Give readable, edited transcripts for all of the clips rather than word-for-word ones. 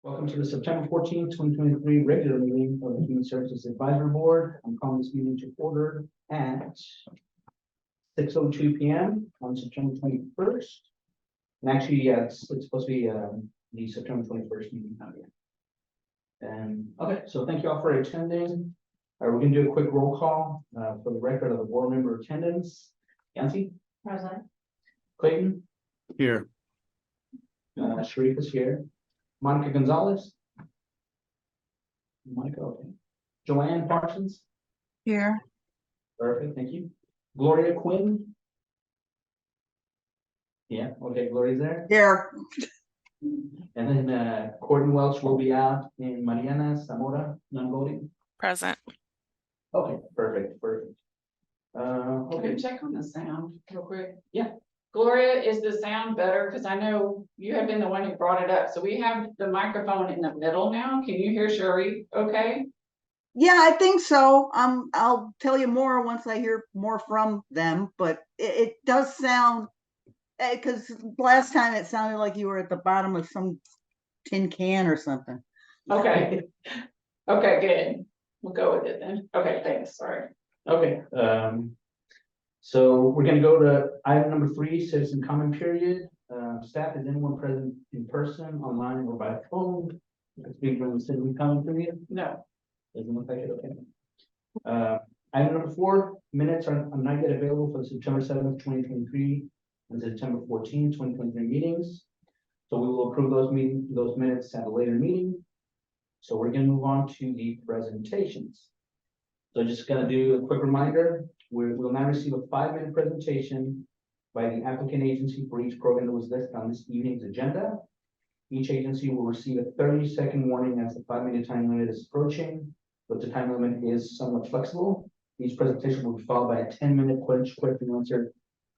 Welcome to the September 14th, 2023 regular meeting of the Human Services Advisory Board. I'm calling this meeting to order at 6:02 p.m. on September 21st. And actually, it's supposed to be the September 21st meeting now. And okay, so thank you all for attending. We're going to do a quick roll call for the record of the board member attendance. Yancy? Present. Clayton? Here. Sharif is here. Monica Gonzalez? Monica, okay. Joanne Parsons? Here. Perfect, thank you. Gloria Quinn? Yeah, okay, Gloria's there. Here. And then Courtney Welch will be out, and Mariana Zamora, non-voting. Present. Okay, perfect. Can Okay, we check on the sound real quick? Yeah. Gloria, is the sound better? Because I know you have been the one who brought it up. So we have the microphone in the middle now. Can you hear Sherry? Okay. Yeah, I think so. I'll tell you more once I hear more from them, but it does sound, because last time it sounded like you were at the bottom of some tin can or something. Okay. Okay, good. We'll go with it then. Okay, thanks. Sorry. okay, so we're gonna go to item number 3, citizen comment period. Staff, is anyone present in person, online, or by phone? Speak from the citizen comment period? No. Doesn't look like it, okay. Item number 4, minutes are not yet available for the September 7th, 2023 and September 14th, 2023 meetings. So we will approve those minutes at a later meeting. So we're gonna move on to the presentations. So just gonna do a quick reminder, we'll now receive a 5-minute presentation by the applicant agency for each program that was listed on this evening's agenda. Each agency will receive a 30-second warning as the 5-minute time limit is approaching, but the time limit is somewhat flexible. Each presentation will be followed by a 10-minute question and answer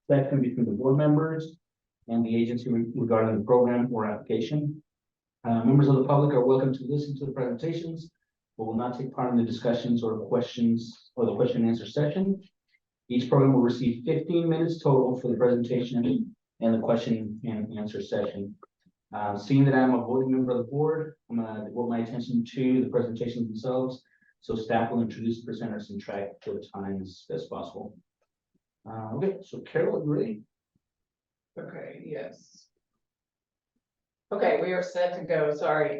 session between the board members and the agency regarding the program or application. Members of the public are welcome to listen to the presentations, but will not take part in the discussions or questions or the question and answer session. Each program will receive 15 minutes total for the presentation and the question and answer session. Seeing that I'm a voting member of the board, I'm gonna devote my attention to the presentations themselves. So staff will introduce the presenters and track for the time as best possible. Okay, so Carol, are you ready? Okay, yes. Okay, we are set to go. Sorry.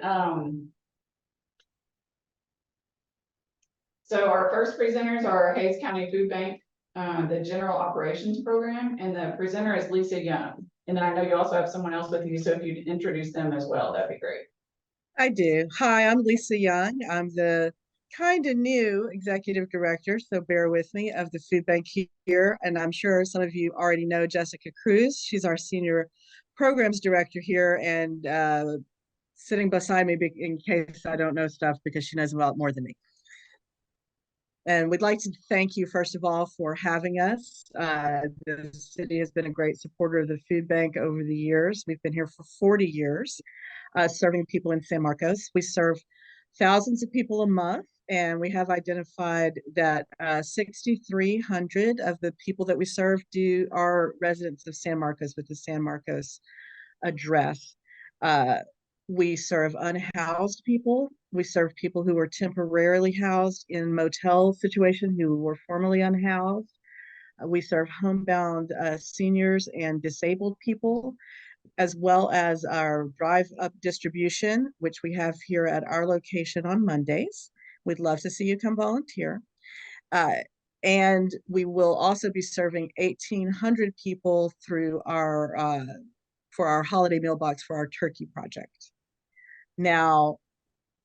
So our first presenters are Hayes County Food Bank, the General Operations Program, and the presenter is Lisa Young. And I know you also have someone else with you, so if you'd introduce them as well, that'd be great. I do. Hi, I'm Lisa Young. I'm the kind of new executive director, so bear with me, of the food bank here. And I'm sure some of you already know Jessica Cruz. She's our senior programs director here, and sitting beside me in case I don't know stuff, because she knows a lot more than me. And we'd like to thank you, first of all, for having us. The city has been a great supporter of the food bank over the years. We've been here for 40 years, serving people in San Marcos. We serve thousands of people a month, and we have identified that 6,300 of the people that we serve are residents of San Marcos with the San Marcos address. We serve unhoused people. We serve people who were temporarily housed in motel situations who were formerly unhoused. We serve homebound seniors and disabled people, as well as our drive-up distribution, which we have here at our location on Mondays. We'd love to see you come volunteer. And we will also be serving 1,800 people through for our holiday meal box for our turkey project. Now,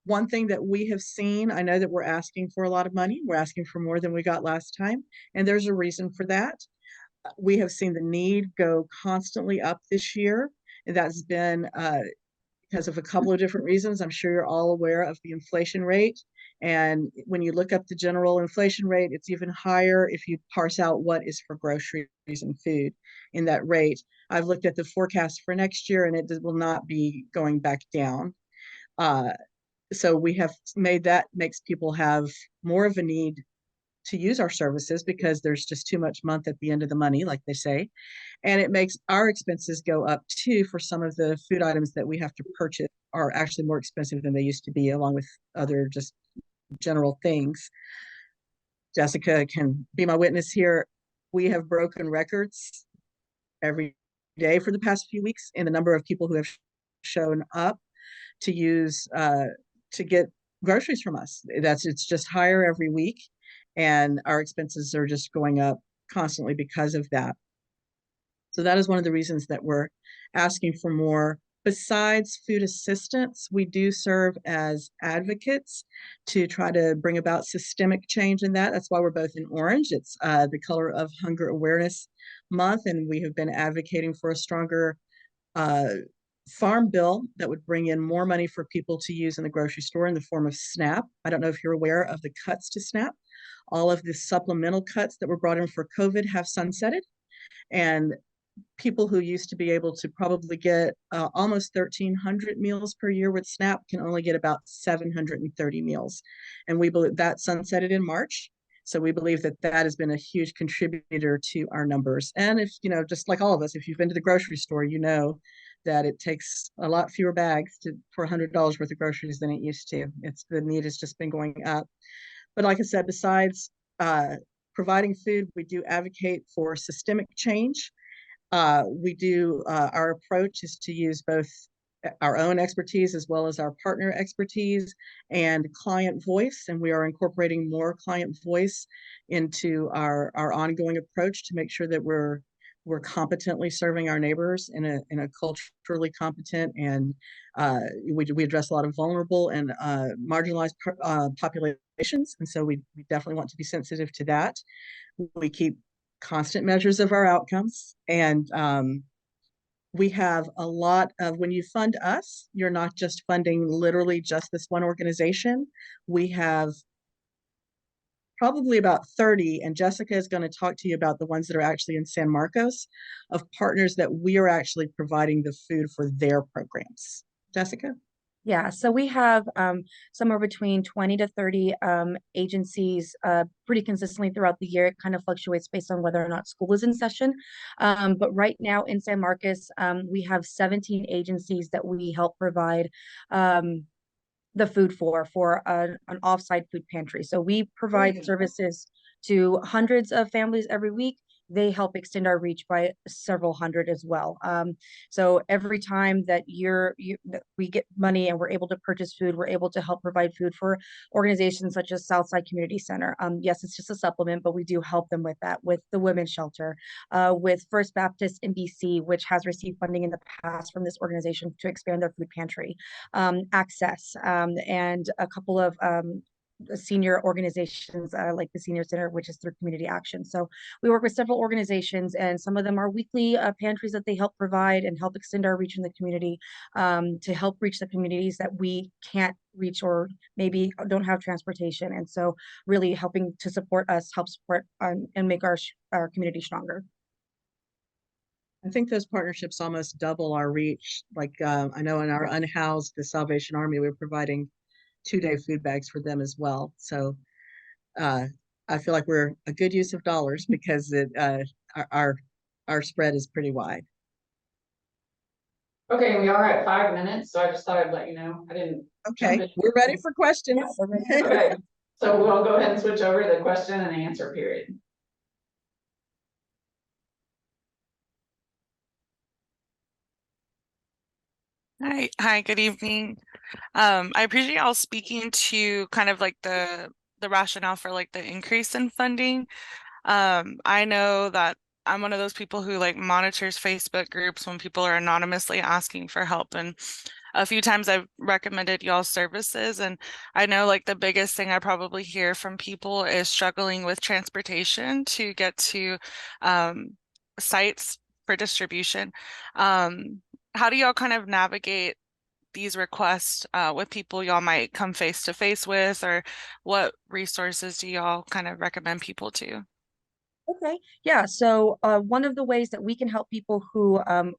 one thing that we have seen, I know that we're asking for a lot of money. We're asking for more than we got last time, and there's a reason for that. We have seen the need go constantly up this year, and that's been because of a couple of different reasons. I'm sure you're all aware of the inflation rate, and when you look up the general inflation rate, it's even higher if you parse out what is for groceries and food in that rate. I've looked at the forecast for next year, and it will not be going back down. So we have made that makes people have more of a need to use our services because there's just too much month at the end of the money, like they say. And it makes our expenses go up too for some of the food items that we have to purchase are actually more expensive than they used to be, along with other just general things. Jessica can be my witness here. We have broken records every day for the past few weeks in the number of people who have shown up to use to get groceries from us. It's just higher every week, and our expenses are just going up constantly because of that. So that is one of the reasons that we're asking for more. Besides food assistance, we do serve as advocates to try to bring about systemic change in that. That's why we're both in orange. It's the color of Hunger Awareness Month, and we have been advocating for a stronger farm bill that would bring in more money for people to use in the grocery store in the form of SNAP. I don't know if you're aware of the cuts to SNAP. All of the supplemental cuts that were brought in for COVID have sunsetted, and people who used to be able to probably get almost 1,300 meals per year with SNAP can only get about 730 meals. And we believe that sunsetted in March. So we believe that that has been a huge contributor to our numbers. And if, just like all of us, if you've been to the grocery store, you know that it takes a lot fewer bags for $100 worth of groceries than it used to. The need has just been going up. But like I said, besides providing food, we do advocate for systemic change. Our approach is to use both our own expertise as well as our partner expertise and client voice. And we are incorporating more client voice into our ongoing approach to make sure that we're competently serving our neighbors in a culturally competent, and we address a lot of vulnerable and marginalized populations. And so we definitely want to be sensitive to that. We keep constant measures of our outcomes, and we have a lot of, when you fund us, you're not just funding literally just this one organization. We have probably about 30, and Jessica is going to talk to you about the ones that are actually in San Marcos, of partners that we are actually providing the food for their programs. Jessica? Yeah, so we have somewhere between 20 to 30 agencies pretty consistently throughout the year. It kind of fluctuates based on whether or not school is in session. But right now in San Marcos, we have 17 agencies that we help provide the food for an offsite food pantry. So we provide services to hundreds of families every week. They help extend our reach by several hundred as well. So every time that we get money and we're able to purchase food, we're able to help provide food for organizations such as Southside Community Center. Yes, it's just a supplement, but we do help them with that, with the Women's Shelter, with First Baptist in BC, which has received funding in the past from this organization to expand their food pantry, Access, and a couple of senior organizations like the Senior Center, which is through Community Action. So we work with several organizations, and some of them are weekly pantries that they help provide and help extend our reach in the community, to help reach the communities that we can't reach or maybe don't have transportation. And so really helping to support us, help support and make our community stronger. I think those partnerships almost double our reach. Like I know in our unhoused, the Salvation Army, we're providing 2-day food bags for them as well. So I feel like we're a good use of dollars because our spread is pretty wide. Okay, we are at 5 minutes, so I just thought I'd let you know. I didn't. Okay, we're ready for questions. Okay, so we'll go ahead and switch over to the question and answer period. Hi, good evening. I appreciate y'all speaking to kind of like the rationale for like the increase in funding. I know that I'm one of those people who like monitors Facebook groups when people are anonymously asking for help, and a few times I've recommended y'all's services, and I know like the biggest thing I probably hear from people is struggling with transportation to get to sites for distribution. How do y'all kind of navigate these requests with people y'all might come face to face with, or what resources do y'all kind of recommend people to? Okay, yeah. So one of the ways that we can help people who are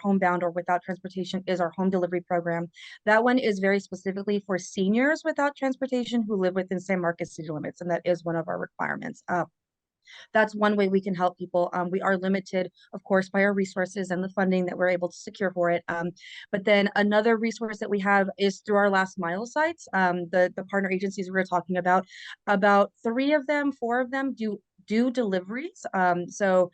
homebound or without transportation is our home delivery program. That one is very specifically for seniors without transportation who live within San Marcos city limits, and that is one of our requirements. That's one way we can help people. We are limited, of course, by our resources and the funding that we're able to secure for it. But then another resource that we have is through our last mile sites. The partner agencies we were talking about 3 of them, 4 of them do deliveries. So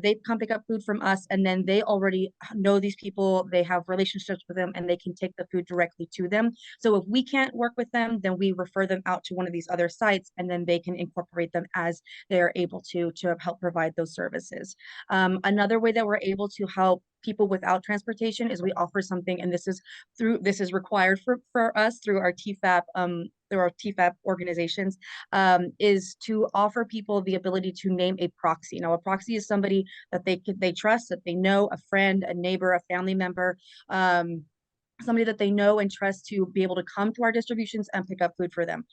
they come pick up food from us, and then they already know these people, they have relationships with them, and they can take the food directly to them. So if we can't work with them, then we refer them out to one of these other sites, and then they can incorporate them as they're able to help provide those services. Another way that we're able to help people without transportation is we offer something, and this is required for us through our TFAP organizations, is to offer people the ability to name a proxy. Now, a proxy is somebody that they trust, that they know, a friend, a neighbor, a family member, somebody that they know and trust to be able to come to our distributions and pick up food for them.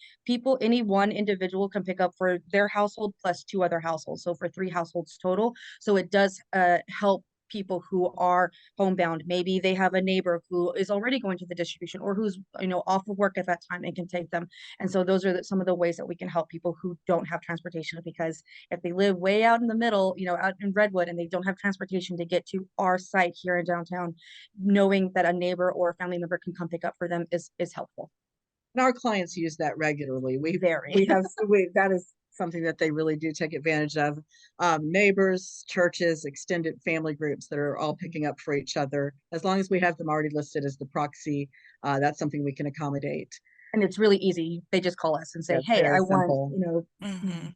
Any one individual can pick up for their household plus 2 other households, so for 3 households total. So it does help people who are homebound. Maybe they have a neighbor who is already going to the distribution, or who's off of work at that time and can take them. And so those are some of the ways that we can help people who don't have transportation, because if they live way out in the middle, out in Redwood, and they don't have transportation to get to our site here in downtown, knowing that a neighbor or a family member can come pick up for them is helpful. And our clients use that regularly. We Very. that is something that they really do take advantage of. Neighbors, churches, extended family groups that are all picking up for each other. As long as we have them already listed as the proxy, that's something we can accommodate. And it's really easy. They just call us and say, That's hey, very I want, simple. Mhm.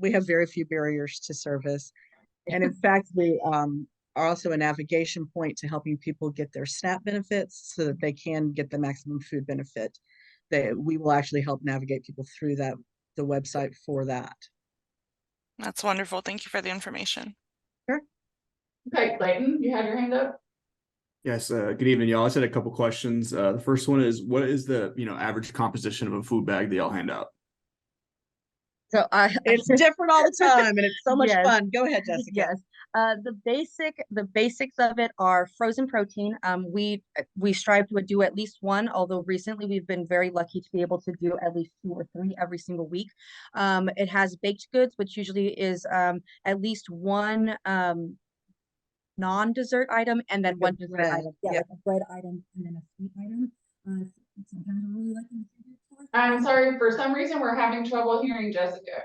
We have very few barriers to service. And in fact, we are also a navigation point to helping people get their SNAP benefits so that they can get the maximum food benefit. We will actually help navigate people through the website for that. That's wonderful. Thank you for the information. Okay, Clayton, you had your hand up? Yes, good evening, y'all. I just had a couple questions. The first one is, what is the average composition of a food bag that y'all hand out? So It's different all the time, and it's so much Yes. fun. Go ahead, Jessica. Yes. The basics of it are frozen protein. We strive to do at least one, although recently we've been very lucky to be able to do at least 2 or 3 every single week. It has baked goods, which usually is at least one non-dessert item, and then Like a one dessert bread. item. Yeah, Yeah. like a bread item and then a sweet item. Sometimes I really like them. I'm sorry, for some reason, we're having trouble hearing Jessica.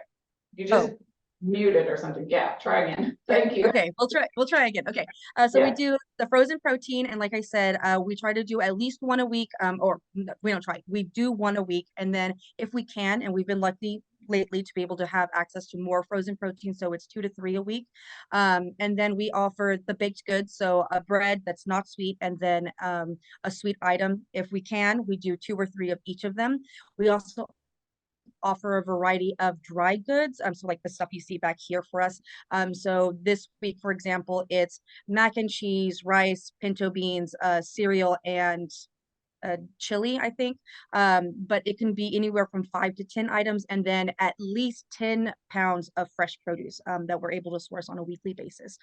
You just muted or something. Yeah, try again. Thank you. Okay, we'll try again. Okay. So we Yeah. do the frozen protein, and like I said, we try to do at least one a week, or we don't try, we do one a week. And then if we can, and we've been lucky lately to be able to have access to more frozen protein, so it's 2 to 3 a week. And then we offer the baked goods, so a bread that's not sweet, and then a sweet item. If we can, we do 2 or 3 of each of them. We also offer a variety of dry goods, so like the stuff you see back here for us. So this week, for example, it's mac and cheese, rice, pinto beans, cereal, and chili, I think. But it can be anywhere from 5 to 10 items, and then at least 10 pounds of fresh produce that we're able to source on a weekly basis.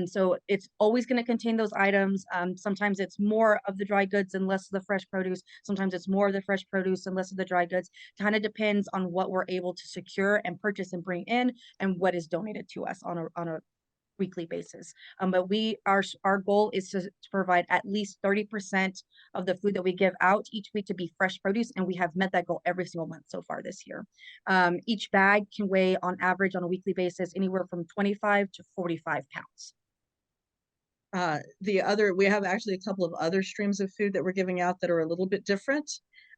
So it's always going to contain those items. Sometimes it's more of the dry goods and less of the fresh produce. Sometimes it's more of the fresh produce and less of the dry goods. Kind of depends on what we're able to secure and purchase and bring in, and what is donated to us on a weekly basis. But our goal is to provide at least 30% of the food that we give out each week to be fresh produce, and we have met that goal every single month so far this year. Each bag can weigh on average on a weekly basis anywhere from 25 to 45 pounds. We have actually a couple of other streams of food that we're giving out that are a little bit different.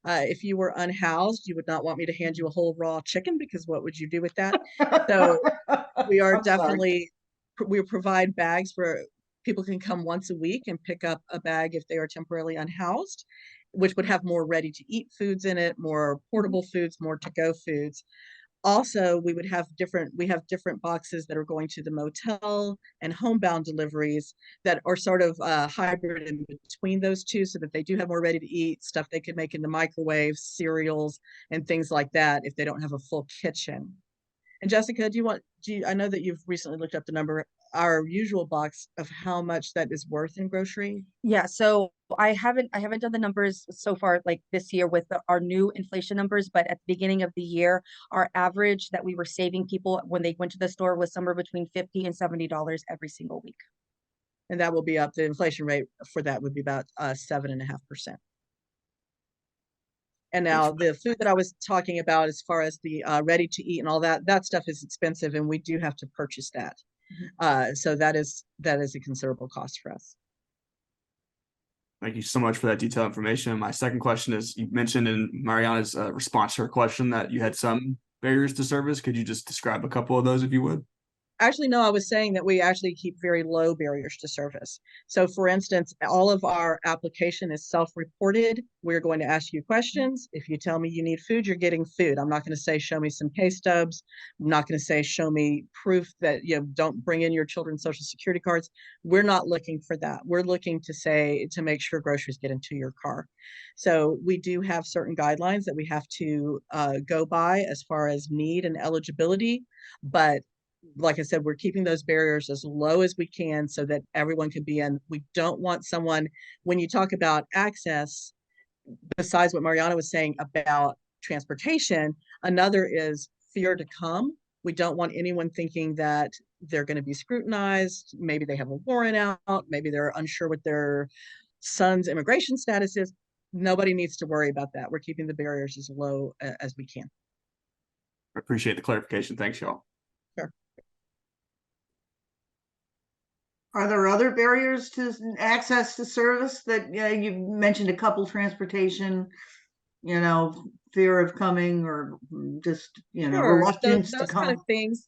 If you were unhoused, you would not want me to hand you a whole raw chicken, because what would you do with that? So we are I'm sorry. definitely, we provide bags where people can come once a week and pick up a bag if they are temporarily unhoused, which would have more ready to eat foods in it, more portable foods, more to go foods. Also, we have different boxes that are going to the motel and homebound deliveries that are sort of hybrid in between those two, so that they do have more ready to eat stuff they could make in the microwave, cereals and things like that if they don't have a full kitchen. And Jessica, I know that you've recently looked up the number our usual box of how much that is worth in grocery? Yeah, so I haven't done the numbers so far like this year with our new inflation numbers, but at the beginning of the year, our average that we were saving people when they went to the store was somewhere between $50 and $70 every single week. And that will be up, the inflation rate for that would be about 7.5%. And now the food that I was talking about, as far as the ready to eat and all that, that stuff is expensive, and we do have to purchase that. So that is a considerable cost for us. Thank you so much for that detailed information. My second question is, you mentioned in Mariana's response to her question that you had some barriers to service. Could you just describe a couple of those if you would? Actually, no, I was saying that we actually keep very low barriers to service. So for instance, all of our application is self-reported. We're going to ask you questions. If you tell me you need food, you're getting food. I'm not going to say, show me some pay stubs. I'm not going to say, show me proof that, you know, don't bring in your children's social security cards. We're not looking for that. We're looking to say, to make sure groceries get into your car. So we do have certain guidelines that we have to go by as far as need and eligibility, but like I said, we're keeping those barriers as low as we can so that everyone can be in. We don't want someone, when you talk about access, besides what Mariana was saying about transportation, another is fear to come. We don't want anyone thinking that they're going to be scrutinized. Maybe they have a warrant out. Maybe they're unsure what their son's immigration status is. Nobody needs to worry about that. We're keeping the barriers as low as we can. I appreciate the clarification. Thanks, y'all. Sure. Are there other barriers to access to service that you mentioned? A couple, transportation, you know, fear of coming, or just, you know, Sure, reluctance to those kind of come? things.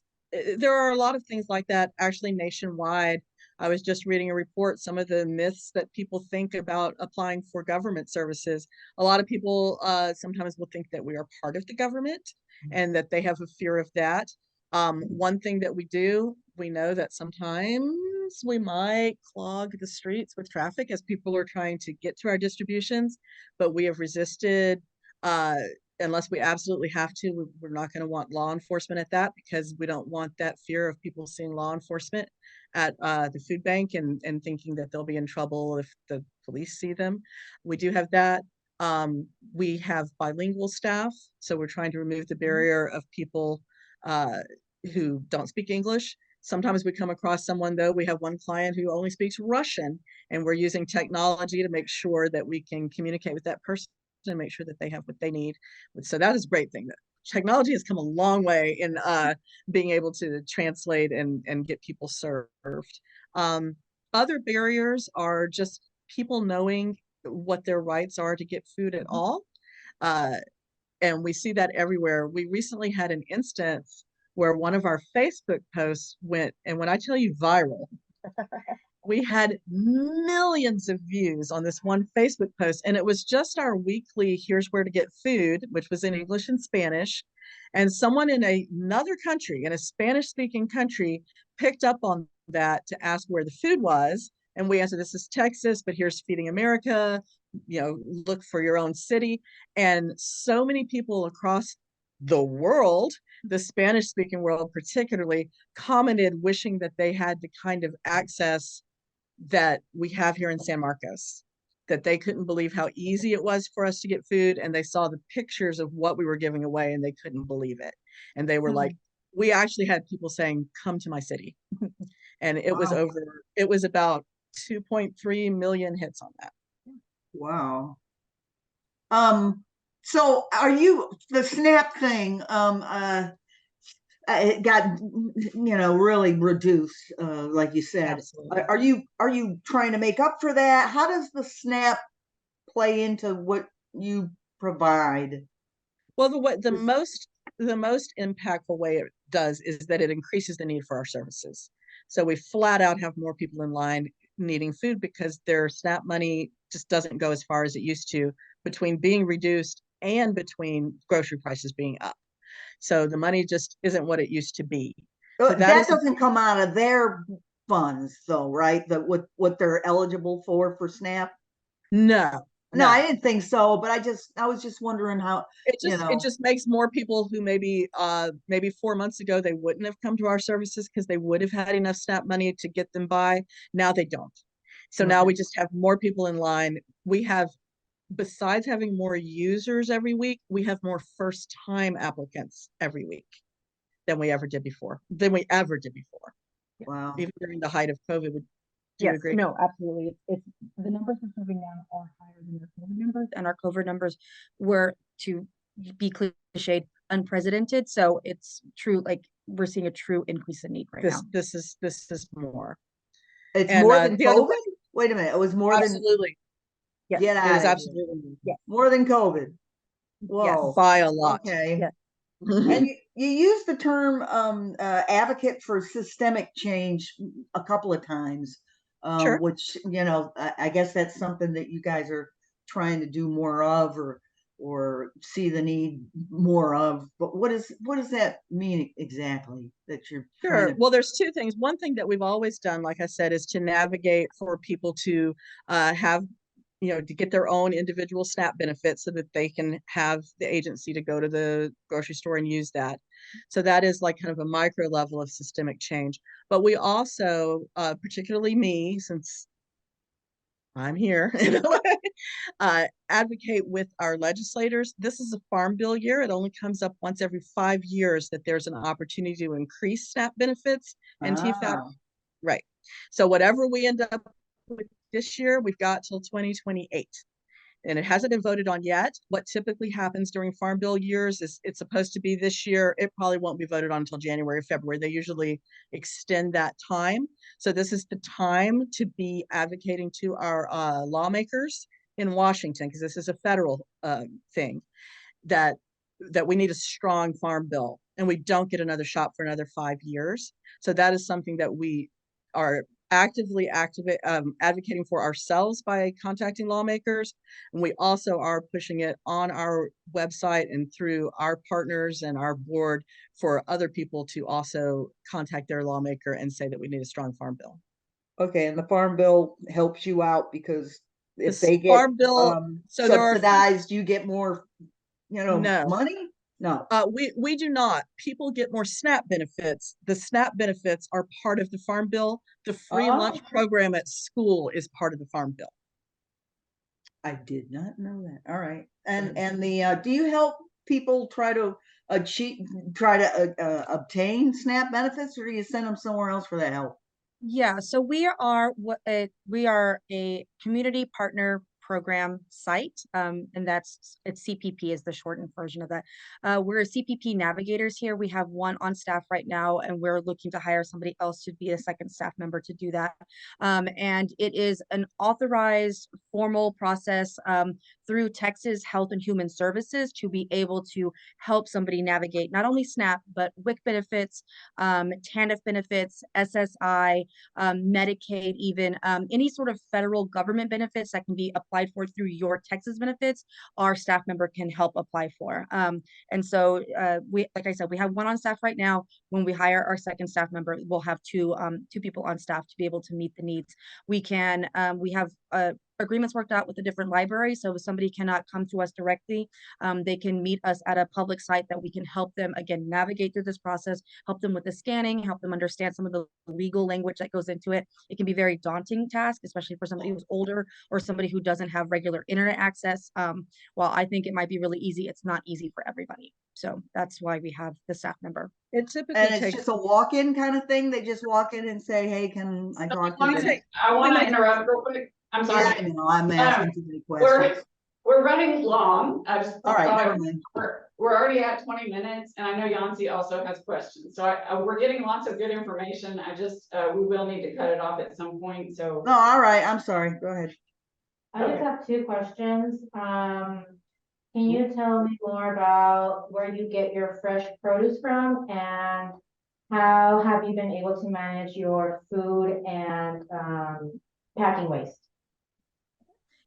There are a lot of things like that actually nationwide. I was just reading a report, some of the myths that people think about applying for government services. A lot of people sometimes will think that we are part of the government and that they have a fear of that. One thing that we do, we know that sometimes we might clog the streets with traffic as people are trying to get to our distributions, but we have resisted unless we absolutely have to. We're not going to want law enforcement at that, because we don't want that fear of people seeing law enforcement at the food bank and thinking that they'll be in trouble if the police see them. We do have that. We have bilingual staff, so we're trying to remove the barrier of people who don't speak English. Sometimes we come across someone, though. We have one client who only speaks Russian, and we're using technology to make sure that we can communicate with that person and make sure that they have what they need. So that is a great thing. That technology has come a long way in being able to translate and get people served. Other barriers are just people knowing what their rights are to get food at all. And we see that everywhere. We recently had an instance where one of our Facebook posts went, and when I tell you viral, we had millions of views on this one Facebook post, and it was just our weekly "Here's where to get food," which was in English and Spanish. And someone in another country, in a Spanish-speaking country, picked up on that to ask where the food was. And we answered, "This is Texas, but here's Feeding America. You know, look for your own city." And so many people across the world, the Spanish-speaking world particularly, commented wishing that they had the kind of access that we have here in San Marcos, that they couldn't believe how easy it was for us to get food, and they saw the pictures of what we were giving away and they couldn't believe it. And they were like, we actually had people saying, "Come to my city." And it was it was about 2.3 million hits on that. Wow. So are you, the SNAP thing, it got, you know, really reduced, like you said. Absolutely. Are you trying to make up for that? How does the SNAP play into what you provide? Well, the most impactful way it does is that it increases the need for our services. So we flat out have more people in line needing food because their SNAP money just doesn't go as far as it used to, between being reduced and between grocery prices being up. So the money just isn't what it used to be. So that doesn't come out of their funds though, right? What they're eligible for SNAP? No, No, No. I didn't think so, but I was just wondering how, It you just know. it just makes more people who maybe 4 months ago they wouldn't have come to our services because they would have had enough SNAP money to get them by. Now they don't. So now Okay. we just have more people in line. We have, besides having more users every week, we have more first time applicants every week than we ever did before. Wow. Even during the height of COVID. Would you Yes, agree? no, absolutely. It's the numbers we're serving now are higher than our COVID numbers, and our COVID numbers were, to be cliched, unprecedented. So it's true, like we're seeing a true increase in need right now. This is more. It's And more than the other COVID? Wait a minute, it was more than, absolutely, Yes, get it out is of here. absolutely More than COVID. Whoa. by a lot. Okay. Yes. And you use the term advocate for systemic change a couple of times, Sure. which, you know, I guess that's something that you guys are trying to do more of, or see the need more of. But what does that mean exactly, that you're trying Sure. to? Well, there's two things. One thing that we've always done, like I said, is to navigate for people to have, to get their own individual SNAP benefits so that they can have the agency to go to the grocery store and use that. So that is like kind of a micro level of systemic change. But we also, particularly me, since I'm here, advocate with our legislators. This is a farm bill year. It only comes up once every 5 years that there's an opportunity to increase SNAP benefits and TFAP. Ah, Right. So whatever we end up with this year, we've got till 2028. And it hasn't been voted on yet. What typically happens during farm bill years is it's supposed to be this year. It probably won't be voted on until January or February. They usually extend that time. So this is the time to be advocating to our lawmakers in Washington, because this is a federal thing, that we need a strong farm bill, and we don't get another shot for another 5 years. So that is something that we are actively advocating for ourselves by contacting lawmakers. And we also are pushing it on our website and through our partners and our board for other people to also contact their lawmaker and say that we need a strong farm bill. okay, and the farm bill helps you out because if This they get farm bill, so there are subsidized, you get more, no. money? No. We do not. People get more SNAP benefits. The SNAP benefits are part of the farm bill. The free lunch Oh. program at school is part of the farm bill. I did not know that. All right. And the do you help people try to obtain SNAP benefits, or do you send them somewhere else for that help? Yeah, so we are a community partner program site, and it's CPP is the shortened version of that. We're CPP navigators here. We have one on staff right now, and we're looking to hire somebody else to be a second staff member to do that. And it is an authorized formal process through Texas Health and Human Services to be able to help somebody navigate not only SNAP, but WIC benefits, TANF benefits, SSI, Medicaid, even any sort of federal government benefits that can be applied for through your Texas benefits, our staff member can help apply for. And so like I said, we have one on staff right now. When we hire our second staff member, we'll have two people on staff to be able to meet the needs. We have agreements worked out with the different libraries. So if somebody cannot come to us directly, they can meet us at a public site that we can help them, again, navigate through this process, help them with the scanning, help them understand some of the legal language that goes into it. It can be a very daunting task, especially for somebody who's older or somebody who doesn't have regular internet access. While I think it might be really easy, it's not easy for everybody. So that's why we have the staff member. It typically And it's takes just a walk-in kind of thing? They just walk in and say, hey, can I talk to you? I want to interrupt real quick. I'm Yeah, sorry. I know, I'm asking too many We're, questions. we're running long. I just All right, thought never mind. we're already at 20 minutes, and I know Yancy also has questions. So we're getting lots of good information. I just, we will need to cut it off at some point, so. No, all right, I'm sorry. Go ahead. I just have two questions. Can you tell me more about where you get your fresh produce from, and how have you been able to manage your food and packing waste?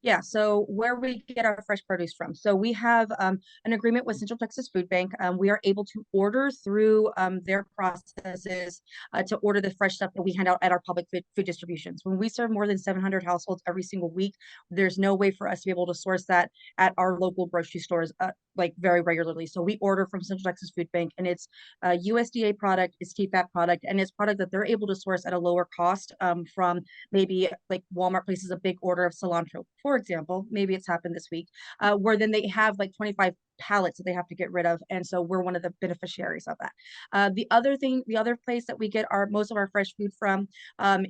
Yeah, so where we get our fresh produce from. So we have an agreement with Central Texas Food Bank. We are able to order through their processes to order the fresh stuff that we hand out at our public food distributions. When we serve more than 700 households every single week, there's no way for us to be able to source that at our local grocery stores like very regularly. So we order from Central Texas Food Bank, and it's a USDA product, it's TPAP product, and it's product that they're able to source at a lower cost from maybe like Walmart places a big order of cilantro, for example. Maybe it's happened this week, where then they have like 25 pallets that they have to get rid of, and so we're one of the beneficiaries of that. The other place that we get our most of our fresh food from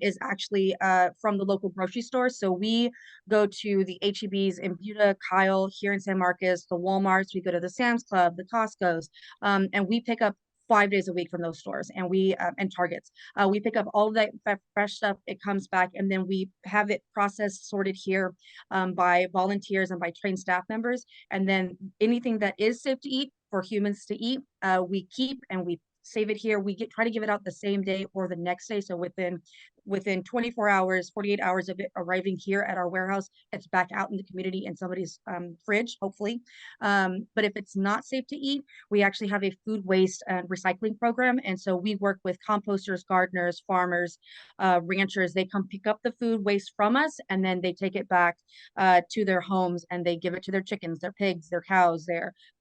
is actually from the local grocery store. So we go to the HEBs in Buda, Kyle, here in San Marcos, the Walmarts. We go to the Sam's Club, the Costco's, and we pick up 5 days a week from those stores, and we and Targets. We pick up all of that fresh stuff. It comes back, and then we have it processed, sorted here by volunteers and by trained staff members. And then anything that is safe to eat for humans to eat, we keep and we save it here. We try to give it out the same day or the next day. So within 24 hours, 48 hours of it arriving here at our warehouse, it's back out in the community in somebody's fridge, hopefully. But if it's not safe to eat, we actually have a food waste and recycling program. And so we work with composters, gardeners, farmers, ranchers. They come pick up the food waste from us, and then they take it back to their homes, and they give it to their chickens, their pigs, their cows.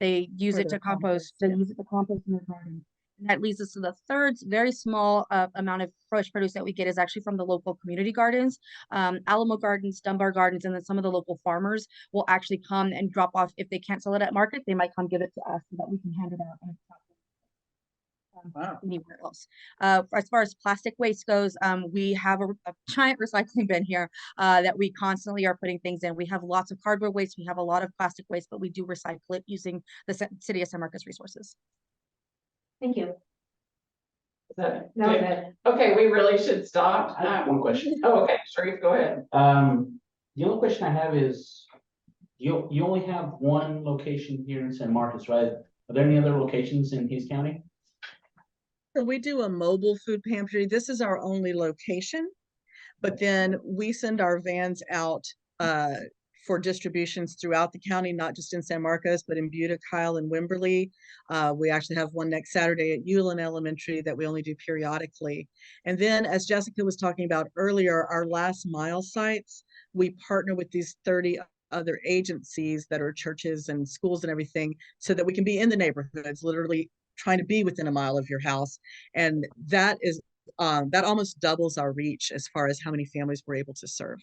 They use it to compost. They use it to compost in their garden. And that leads us to the third very small amount of fresh produce that we get is actually from the local community gardens, Alamo Gardens, Dunbar Gardens, and then some of the local farmers will actually come and drop off. If they can't sell it at market, they might come give it to us so that we can hand it out. Wow. Anywhere else. As far as plastic waste goes, we have a giant recycling bin here that we constantly are putting things in. We have lots of cardboard waste. We have a lot of plastic waste, but we do recycle it using the City of San Marcos resources. Thank you. That That was it. Okay, we really should stop. I have one question. Oh, okay, Sharif, go ahead. The only question I have is, you only have one location here in San Marcos, right? Are there any other locations in Hays County? So we do a mobile food pantry. This is our only location, but then we send our vans out for distributions throughout the county, not just in San Marcos, but in Buda, Kyle, and Wimberley. We actually have one next Saturday at Ulen Elementary that we only do periodically. And then, as Jessica was talking about earlier, our last mile sites, we partner with these 30 other agencies that are churches and schools and everything, so that we can be in the neighborhoods, literally trying to be within a mile of your house. And that is that almost doubles our reach as far as how many families we're able to serve.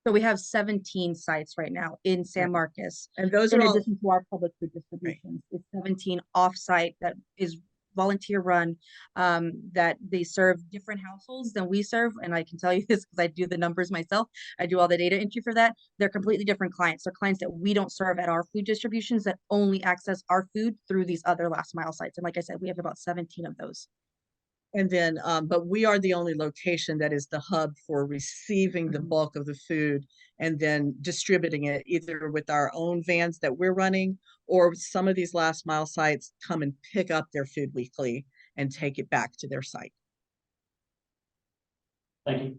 So we have 17 sites right now in San Marcos. And those In are all, addition to our public food distributions, it's 17 off-site that is volunteer run, that they serve different households than we serve. And I can tell you this because I do the numbers myself. I do all the data entry for that. They're completely different clients. They're clients that we don't serve at our food distributions that only access our food through these other last mile sites. And like I said, we have about 17 of those. and then, but we are the only location that is the hub for receiving the bulk of the food and then distributing it either with our own vans that we're running, or some of these last mile sites come and pick up their food weekly and take it back to their site. Thank you.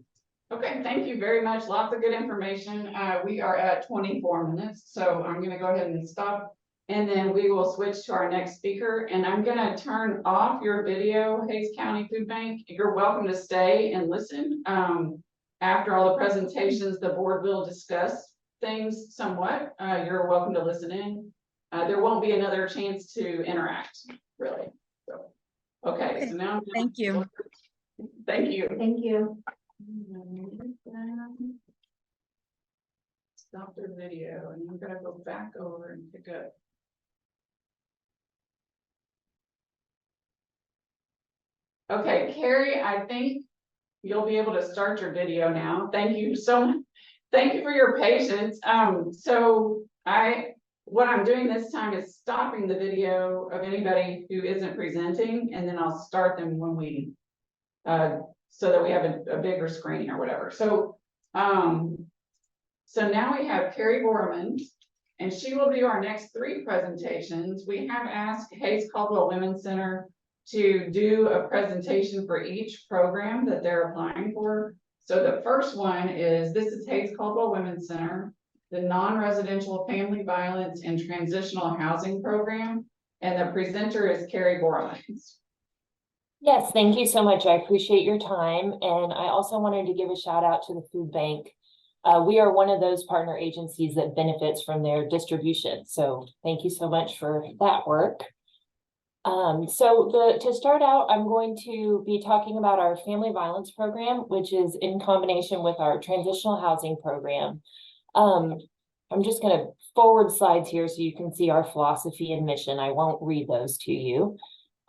Okay, thank you very much. Lots of good information. We are at 24 minutes, so I'm gonna go ahead and stop. And then we will switch to our next speaker, and I'm gonna turn off your video, Hays County Food Bank. You're welcome to stay and listen. After all the presentations, the board will discuss things somewhat. You're welcome to listen in. There won't be another chance to interact, really. So, okay, so now. Thank you. Thank you. Thank you. Stop the video, and I'm gonna go back over and pick up. Okay, Carrie, I think you'll be able to start your video now. Thank you so much. Thank you for your patience. What I'm doing this time is stopping the video of anybody who isn't presenting, and then I'll start them when we, so that we have a bigger screen or whatever. So now we have Carrie Borman, and she will do our next 3 presentations. We have asked Hays Caldwell Women's Center to do a presentation for each program that they're applying for. So the first one is, this is Hays Caldwell Women's Center. the non-residential family violence and transitional housing program. And the presenter is Carrie Borland. Yes, thank you so much. I appreciate your time. And I also wanted to give a shout out to the food bank. We are one of those partner agencies that benefits from their distribution. So thank you so much for that work. To start out, I'm going to be talking about our family violence program, which is in combination with our transitional housing program. I'm just going to forward slides here so you can see our philosophy and mission. I won't read those to you.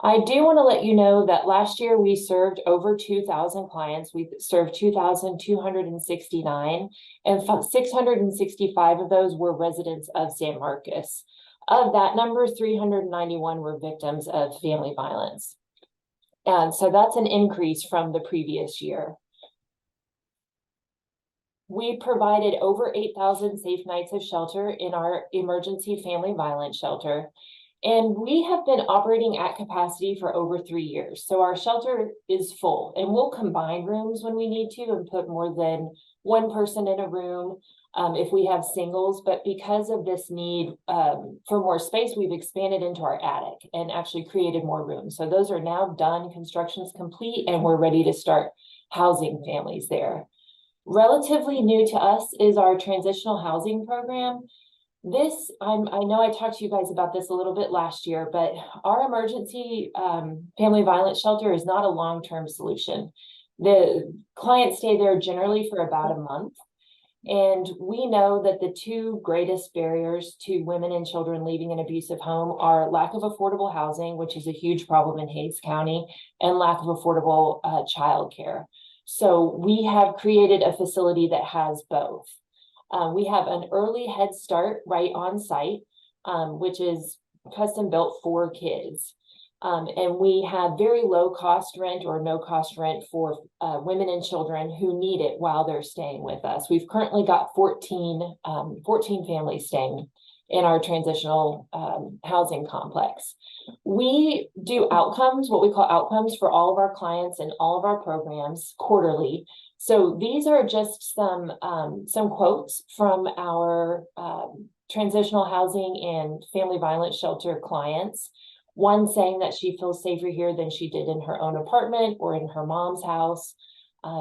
I do want to let you know that last year we served over 2,000 clients. We served 2,269, and 665 of those were residents of San Marcos. Of that number, 391 were victims of family violence. And so that's an increase from the previous year. We provided over 8,000 safe nights of shelter in our emergency family violence shelter. And we have been operating at capacity for over 3 years. So our shelter is full, and we'll combine rooms when we need to and put more than one person in a room if we have singles. But because of this need for more space, we've expanded into our attic and actually created more rooms. So those are now done, construction's complete, and we're ready to start housing families there. Relatively new to us is our transitional housing program. This, I know I talked to you guys about this a little bit last year, but our emergency family violence shelter is not a long-term solution. The clients stay there generally for about a month. And we know that the two greatest barriers to women and children leaving an abusive home are lack of affordable housing, which is a huge problem in Hays County, and lack of affordable childcare. So we have created a facility that has both. We have an early Head Start right on site, which is custom built for kids. And we have very low cost rent or no cost rent for women and children who need it while they're staying with us. We've currently got 14 families staying in our transitional housing complex. We do outcomes, what we call outcomes, for all of our clients and all of our programs quarterly. So these are just some quotes from our transitional housing and family violence shelter clients. One saying that she feels safer here than she did in her own apartment or in her mom's house.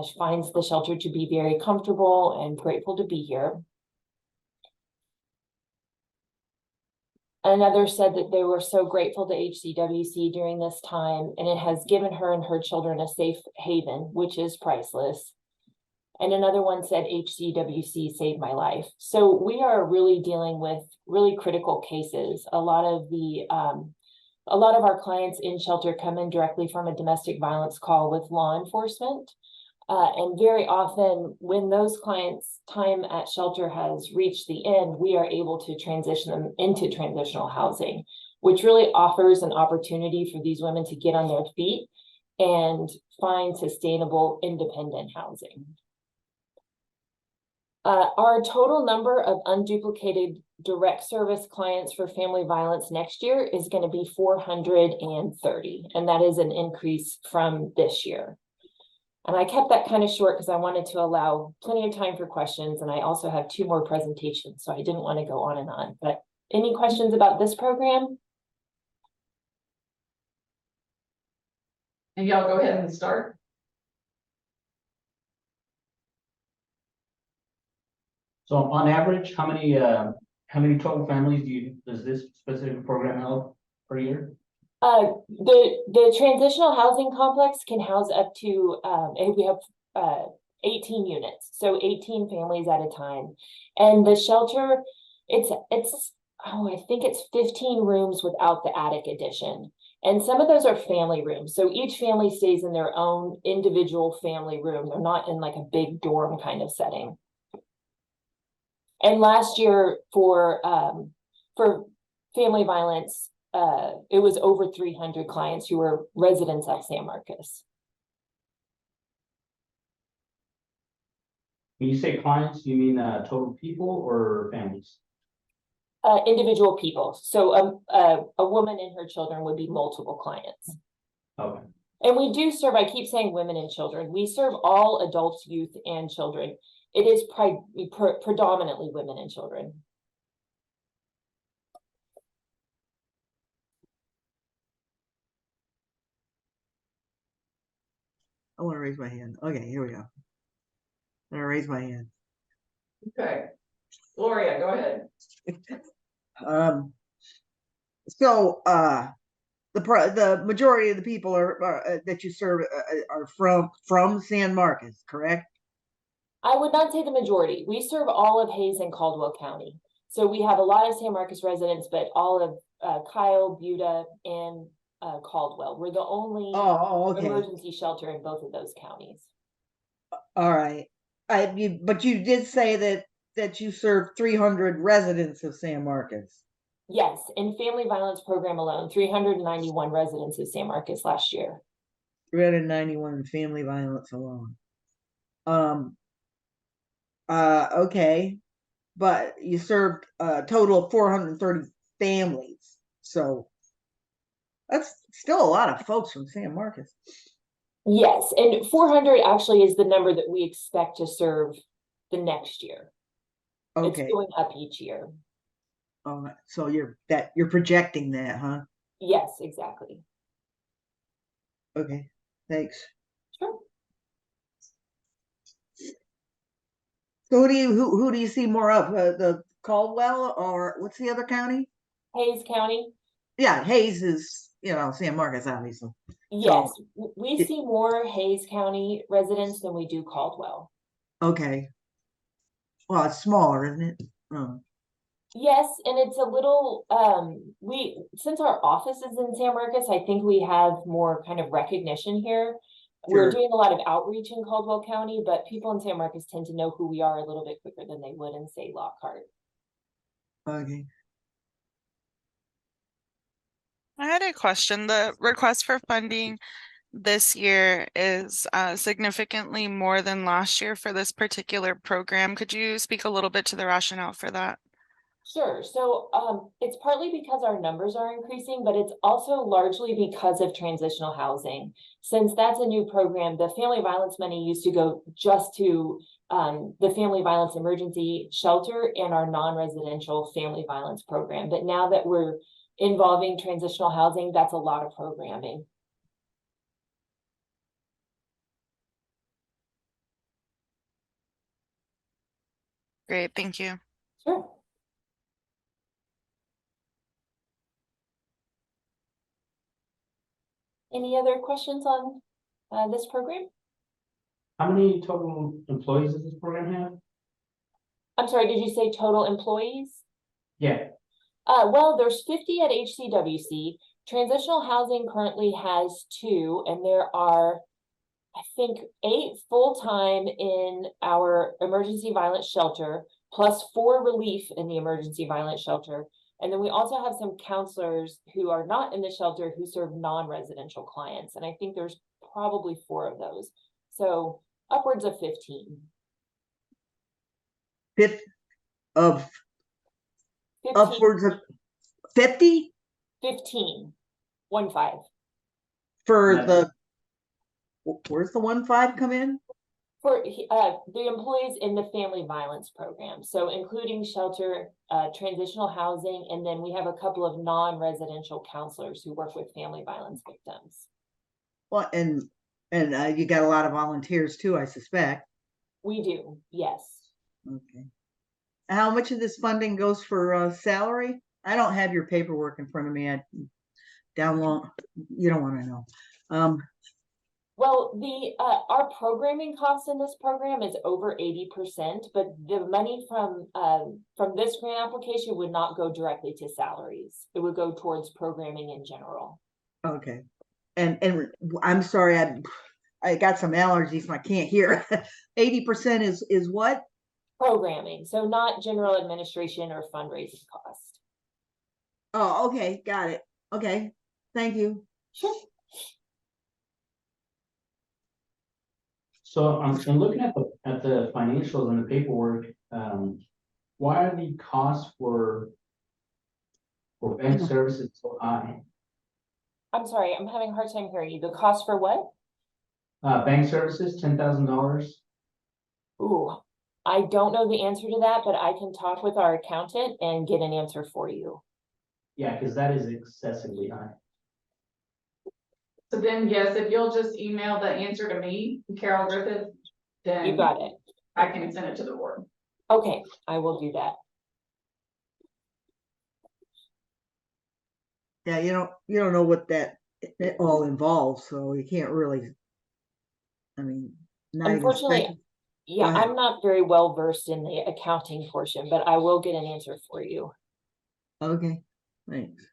She finds the shelter to be very comfortable and grateful to be here. Another said that they were so grateful to HCWC during this time, and it has given her and her children a safe haven, which is priceless. And another one said, HCWC saved my life. So we are really dealing with really critical cases. A lot of our clients in shelter come in directly from a domestic violence call with law enforcement. And very often when those clients' time at shelter has reached the end, we are able to transition them into transitional housing, which really offers an opportunity for these women to get on their feet and find sustainable, independent housing. Our total number of unduplicated direct service clients for family violence next year is going to be 430, and that is an increase from this year. And I kept that kind of short because I wanted to allow plenty of time for questions, and I also have 2 more presentations, so I didn't want to go on and on. But any questions about this program? And y'all go ahead and start. So on average, how many total families does this specific program help per year? The transitional housing complex can house up to, we have 18 units, so 18 families at a time. And the shelter, I think it's 15 rooms without the attic addition. And some of those are family rooms. So each family stays in their own individual family room. They're not in like a big dorm kind of setting. And last year for family violence, it was over 300 clients who were residents of San Marcos. When you say clients, do you mean total people or families? Individual people. So a woman and her children would be multiple clients. Okay. And we do serve, I keep saying women and children. We serve all adults, youth, and children. it is predominantly women and children. I want to raise my hand. Okay, here we go. I'm gonna raise my hand. Okay. Gloria, go ahead. So, the majority of the people are that you serve are from San Marcos, correct? I would not say the majority. We serve all of Hays and Caldwell County. So we have a lot of San Marcos residents, but all of Kyle, Buda, and Caldwell. We're the only Oh, okay. emergency shelter in both of those counties. All right. But you did say that you serve 300 residents of San Marcos. Yes, in family violence program alone, 391 residents of San Marcos last year. 391 in family violence alone. Okay, but you served a total of 430 families, so that's still a lot of folks from San Marcos. Yes, and 400 actually is the number that we expect to serve the next year. Okay. It's going up each year. Oh, so you're projecting that, huh? Yes, exactly. Okay, thanks. Sure. So who do you see more of? The Caldwell, or what's the other county? Hays County. Yeah, Hays is, San Marcos, obviously. Yes, we see more Hays County residents than we do Caldwell. Okay. Well, it's smaller, isn't it? Oh. Yes, and it's a little, since our office is in San Marcos, I think we have more kind of recognition here. We're Sure. doing a lot of outreach in Caldwell County, but people in San Marcos tend to know who we are a little bit quicker than they would in, say, Lockhart. Okay. I had a question. The request for funding this year is significantly more than last year for this particular program. Could you speak a little bit to the rationale for that? Sure. So it's partly because our numbers are increasing, but it's also largely because of transitional housing. Since that's a new program, the family violence money used to go just to the family violence emergency shelter and our non-residential family violence program. But now that we're involving transitional housing, that's a lot of programming. Great, thank you. Sure. Any other questions on this program? How many total employees does this program have? I'm sorry, did you say total employees? Yeah. Well, there's 50 at HCWC. Transitional housing currently has 2, and there are, I think, 8 full-time in our emergency violence shelter, plus 4 relief in the emergency violence shelter. And then we also have some counselors who are not in the shelter who serve non-residential clients. And I think there's probably 4 of those. So upwards of 15. Of 15, upwards of 50 15. 15. for Nice. where's the 15 come in? For the employees in the family violence program, so including shelter, transitional housing, and then we have a couple of non-residential counselors who work with family violence victims. Well, and you got a lot of volunteers too, I suspect. We do, yes. Okay. How much of this funding goes for salary? I don't have your paperwork in front of me. Down long, you don't want to know. Well, our programming cost in this program is over 80%, but the money from this grant application would not go directly to salaries. It would go towards programming in general. Okay. And I'm sorry, I got some allergies and I can't hear. 80% is what? Programming, so not general administration or fundraising cost. Oh, okay, got it. Okay, thank you. Sure. So in looking at the financials and the paperwork, why are the costs for bank services so high? I'm sorry, I'm having a hard time hearing you. The cost for what? Bank services, $10,000. Ooh, I don't know the answer to that, but I can talk with our accountant and get an answer for you. Yeah, because that is excessively high. So then, yes, if you'll just email the answer to me, Carol Griffith, You then got it. I can send it to the board. Okay, I will do that. Yeah, you don't know what that it all involves, so you can't really. I mean, not even Unfortunately, spec- yeah, ahead. I'm not very well versed in the accounting portion, but I will get an answer for you. Okay, thanks.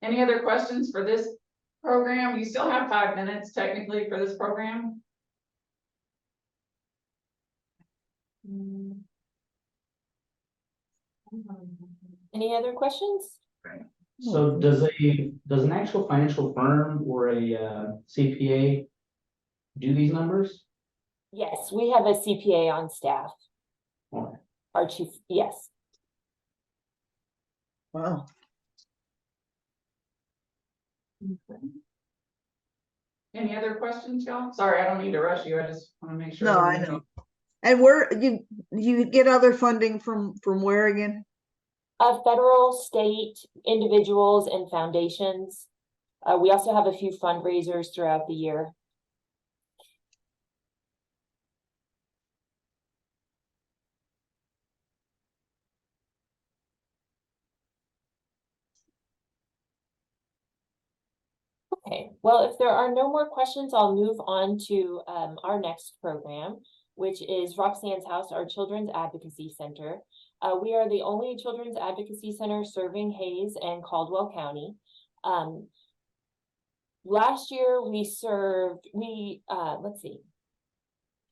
Any other questions for this program? You still have 5 minutes technically for this program. Any other questions? So does an actual financial firm or a CPA do these numbers? Yes, we have a CPA on staff. Or- Our chief, yes. Wow. Any other questions, y'all? Sorry, I don't mean to rush you. I just want to make sure. No, I know. And where you get other funding from where again? Federal, state, individuals, and foundations. We also have a few fundraisers throughout the year. Okay, well, if there are no more questions, I'll move on to our next program, which is Roxanne's House, our Children's Advocacy Center. We are the only Children's Advocacy Center serving Hays and Caldwell County. Last year we served, let's see.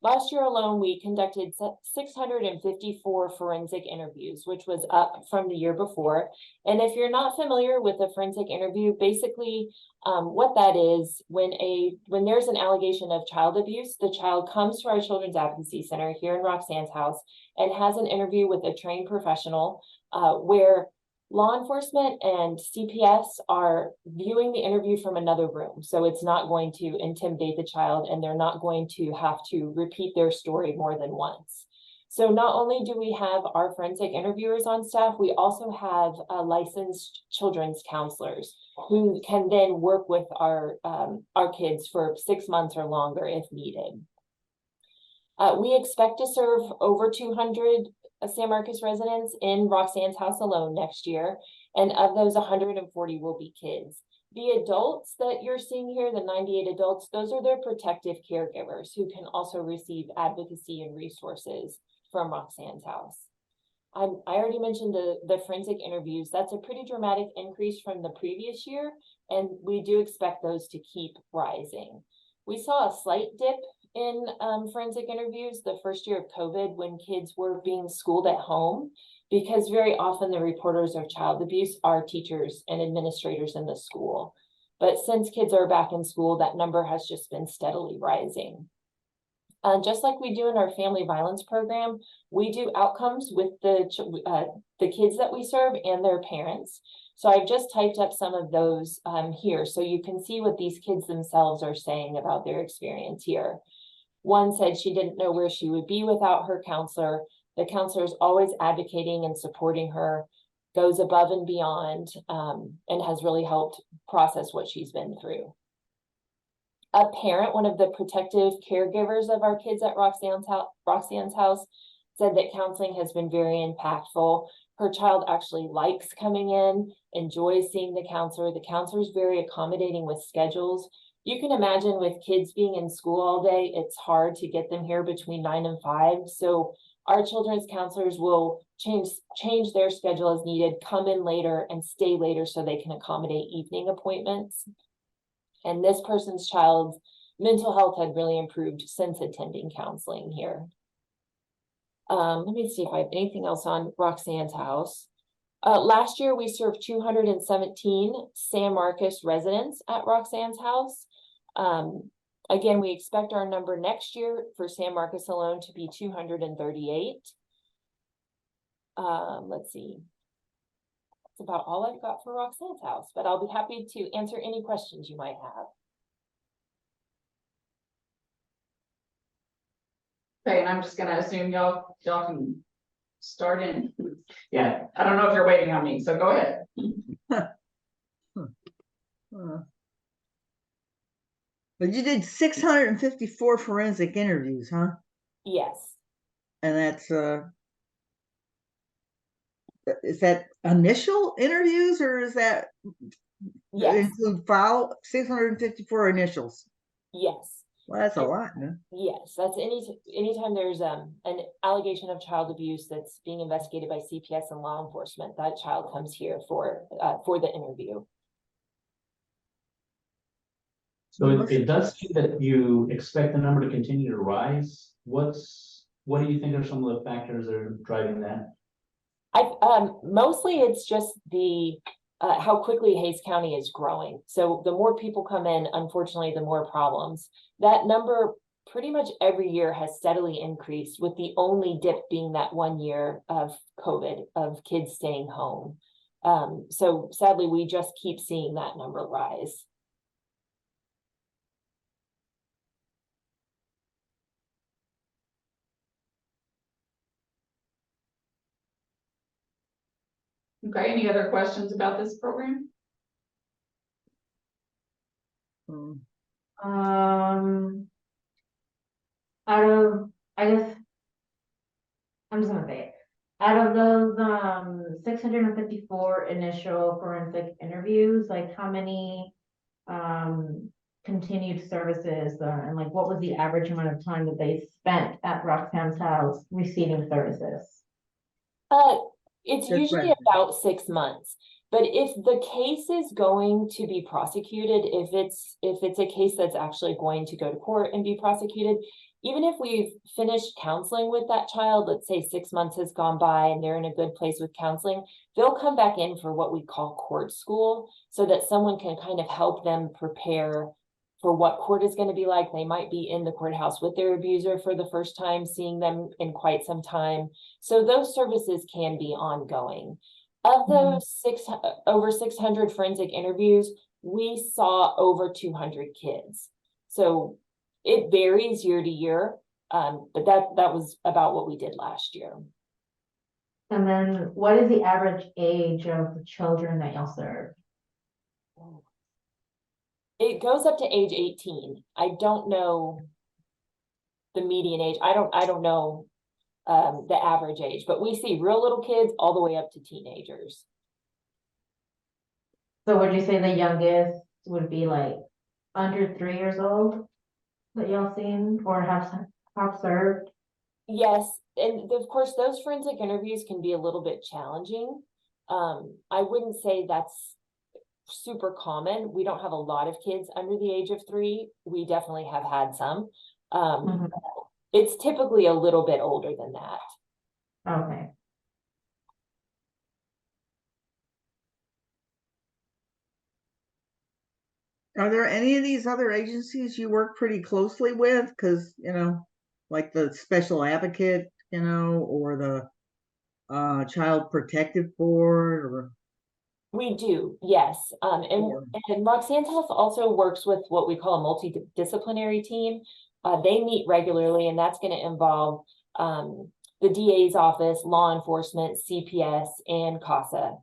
Last year alone, we conducted 654 forensic interviews, which was up from the year before. And if you're not familiar with a forensic interview, basically what that is, when there's an allegation of child abuse, the child comes to our Children's Advocacy Center here in Roxanne's House and has an interview with a trained professional where law enforcement and CPS are viewing the interview from another room. So it's not going to intimidate the child and they're not going to have to repeat their story more than once. So not only do we have our forensic interviewers on staff, we also have licensed children's counselors who can then work with our kids for 6 months or longer if needed. We expect to serve over 200 San Marcos residents in Roxanne's House alone next year, and of those 140 will be kids. The adults that you're seeing here, the 98 adults, those are their protective caregivers who can also receive advocacy and resources from Roxanne's House. I already mentioned the forensic interviews. That's a pretty dramatic increase from the previous year, and we do expect those to keep rising. We saw a slight dip in forensic interviews the first year of COVID when kids were being schooled at home, because very often the reporters of child abuse are teachers and administrators in the school. But since kids are back in school, that number has just been steadily rising. Just like we do in our family violence program, we do outcomes with the kids that we serve and their parents. So I've just typed up some of those here so you can see what these kids themselves are saying about their experience here. One said she didn't know where she would be without her counselor. The counselor is always advocating and supporting her, goes above and beyond, and has really helped process what she's been through. A parent, one of the protective caregivers of our kids at Roxanne's House, said that counseling has been very impactful. Her child actually likes coming in, enjoys seeing the counselor. The counselor is very accommodating with schedules. You can imagine with kids being in school all day, it's hard to get them here between 9 and 5. So our children's counselors will change their schedule as needed, come in later and stay later so they can accommodate evening appointments. And this person's child's mental health had really improved since attending counseling here. Let me see if I have anything else on Roxanne's House. Last year, we served 217 San Marcos residents at Roxanne's House. Again, we expect our number next year for San Marcos alone to be 238. Let's see. That's about all I've got for Roxanne's House, but I'll be happy to answer any questions you might have. Okay, and I'm just gonna assume y'all can start in. Yeah, I don't know if you're waiting on me, so go ahead. But you did 654 forensic interviews, huh? Yes, And that's is that initial interviews or is that yes, include file 654 initials? yes. Well, that's a lot, man. Yes, that's anytime there's an allegation of child abuse that's being investigated by CPS and law enforcement, that child comes here for the interview. so it does seem that you expect the number to continue to rise. What do you think are some of the factors that are driving that? Mostly it's just the how quickly Hayes County is growing. So the more people come in, unfortunately, the more problems. That number pretty much every year has steadily increased, with the only dip being that 1 year of COVID, of kids staying home. So sadly, we just keep seeing that number rise. Okay, any other questions about this program? Hmm. Out of, I guess, I'm just gonna say it. Out of those, 654 initial forensic interviews, like how many, continued services, and like what was the average amount of time that they spent at Roxanne's house receiving services? It's Good usually question. about 6 months. But if the case is going to be prosecuted, if it's a case that's actually going to go to court and be prosecuted, even if we've finished counseling with that child, let's say 6 months has gone by and they're in a good place with counseling, they'll come back in for what we call court school, so that someone can kind of help them prepare for what court is going to be like. They might be in the courthouse with their abuser for the first time, seeing them in quite some time. So those services can be ongoing. Of those over 600 forensic interviews, we saw over 200 kids. So it varies year to year, but that was about what we did last year. And then what is the average age of the children that y'all serve? It goes up to age 18. I don't know the median age. I don't know the average age, but we see real little kids all the way up to teenagers. So would you say the youngest would be like under 3 years old that y'all seen or have served? Yes, and of course those forensic interviews can be a little bit challenging. I wouldn't say that's super common. We don't have a lot of kids under the age of 3. We definitely have had some. It's typically a little bit older than that. Okay. Are there any of these other agencies you work pretty closely with? Because, like the special advocate, or the Child Protective Board, or We do, yes. And Roxanne's House also works with what we call a multidisciplinary team. They meet regularly, and that's going to involve the DA's office, law enforcement, CPS, and CASA.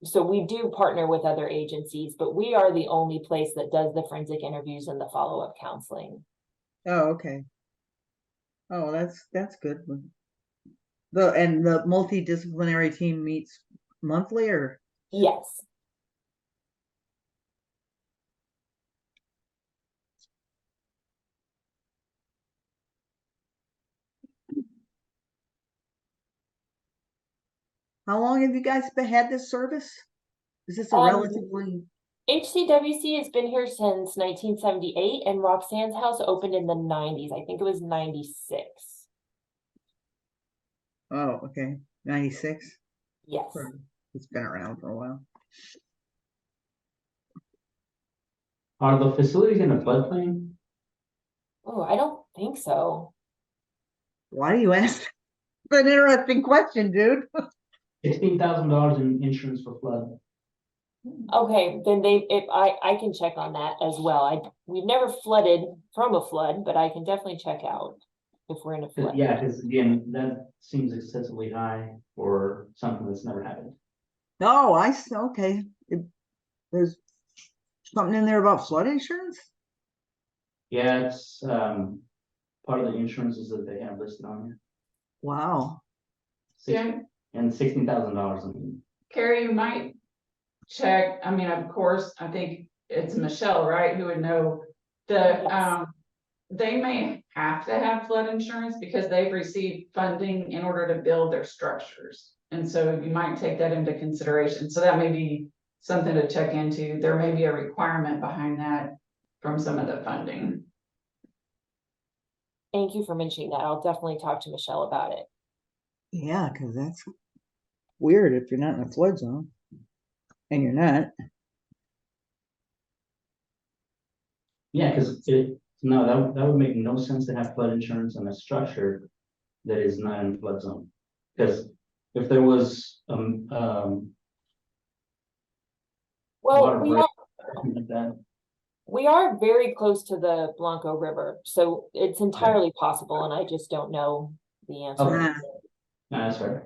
So we do partner with other agencies, but we are the only place that does the forensic interviews and the follow-up counseling. Oh, okay. Oh, that's good. And the multidisciplinary team meets monthly, or? Yes. How long have you guys had this service? Is this a relatively? HCWC has been here since 1978, and Roxanne's House opened in the 90s. I think it was 96. Oh, okay. 96. Yes. It's been around for a while. Are the facilities in a floodplain? Oh, I don't think so. Why do you ask? It's an interesting question, dude. $16,000 in insurance for flood. Okay, then I can check on that as well. We've never flooded from a flood, but I can definitely check out. if we're in a flood. Yeah, because again, that seems excessively high for something that's never happened. No, okay. There's something in there about flood insurance? Yeah, it's part of the insurances that they have listed on here. Wow. Yeah. And $16,000. I mean, Carrie, you might check, I mean, of course, I think it's Michelle, right, who would know the, Yes. they may have to have flood insurance because they've received funding in order to build their structures. And so you might take that into consideration. So that may be something to check into. There may be a requirement behind that from some of the funding. Thank you for mentioning that. I'll definitely talk to Michelle about it. Yeah, because that's weird if you're not in a flood zone. And you're not. yeah, because that would make no sense to have flood insurance on a structure that is not in a flood zone. Because if there was Well, water we break, are, something like that. we are very close to the Blanco River, so it's entirely possible, and I just don't know the answer. Okay. Ah, No, that's fair.